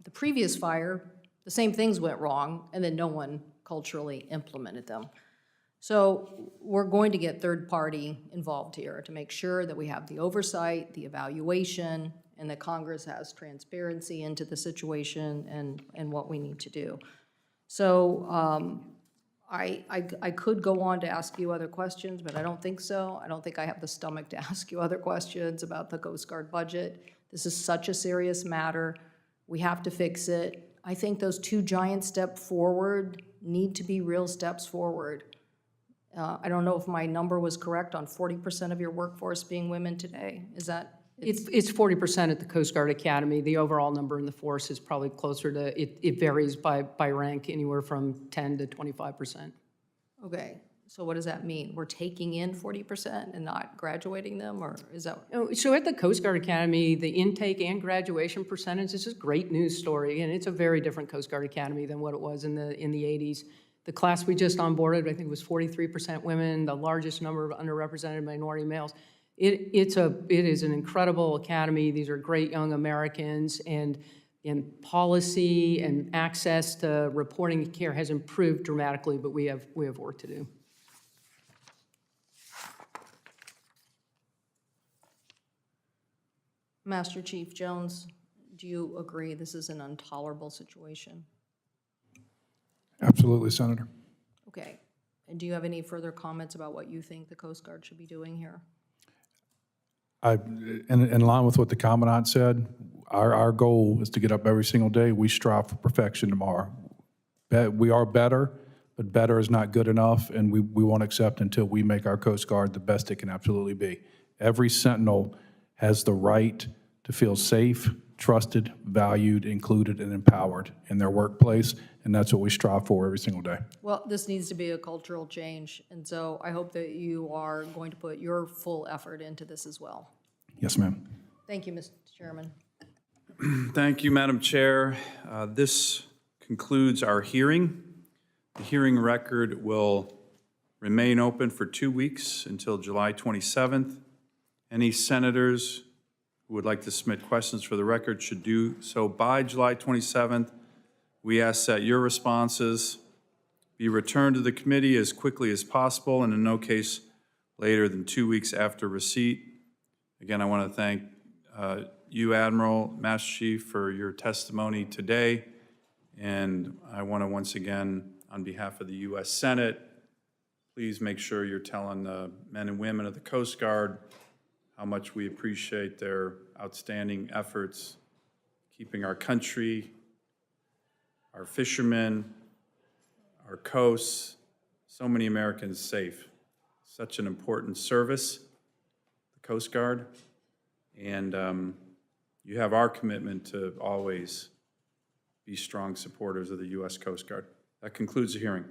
the previous fire, the same things went wrong, and then no one culturally implemented them. So we're going to get third party involved here to make sure that we have the oversight, the evaluation, and that Congress has transparency into the situation and what we need to do. So I could go on to ask you other questions, but I don't think so. I don't think I have the stomach to ask you other questions about the Coast Guard budget. This is such a serious matter. We have to fix it. I think those 2 giant steps forward need to be real steps forward. I don't know if my number was correct on 40% of your workforce being women today. Is that? It's 40% at the Coast Guard Academy. The overall number in the force is probably closer to, it varies by rank, anywhere from 10 to 25%. Okay, so what does that mean? We're taking in 40% and not graduating them, or is that? So at the Coast Guard Academy, the intake and graduation percentage is a great news story, and it's a very different Coast Guard Academy than what it was in the 80s. The class we just onboarded, I think, was 43% women, the largest number of underrepresented minority males. It is an incredible academy. These are great young Americans, and policy and access to reporting and care has improved dramatically, but we have work to do. Master Chief Jones, do you agree this is an intolerable situation? Absolutely, Senator. Okay. And do you have any further comments about what you think the Coast Guard should be doing here? In line with what the Commandant said, our goal is to get up every single day. We strive for perfection tomorrow. We are better, but better is not good enough, and we won't accept until we make our Coast Guard the best it can absolutely be. Every Sentinel has the right to feel safe, trusted, valued, included, and empowered in their workplace, and that's what we strive for every single day. Well, this needs to be a cultural change, and so I hope that you are going to put your full effort into this as well. Yes, ma'am. Thank you, Mr. Chairman. Thank you, Madam Chair. This concludes our hearing. The hearing record will remain open for 2 weeks until July 27th. Any senators who would like to submit questions for the record should do so by July 27th. We ask that your responses be returned to the committee as quickly as possible and in no case later than 2 weeks after receipt. Again, I want to thank you, Admiral, Master Chief, for your testimony today. And I want to once again, on behalf of the U.S. Senate, please make sure you're telling the men and women of the Coast Guard how much we appreciate their outstanding efforts keeping our country, our fishermen, our coasts, so many Americans safe. Such an important service, the Coast Guard, and you have our commitment to always be strong supporters of the U.S. Coast Guard. That concludes the hearing.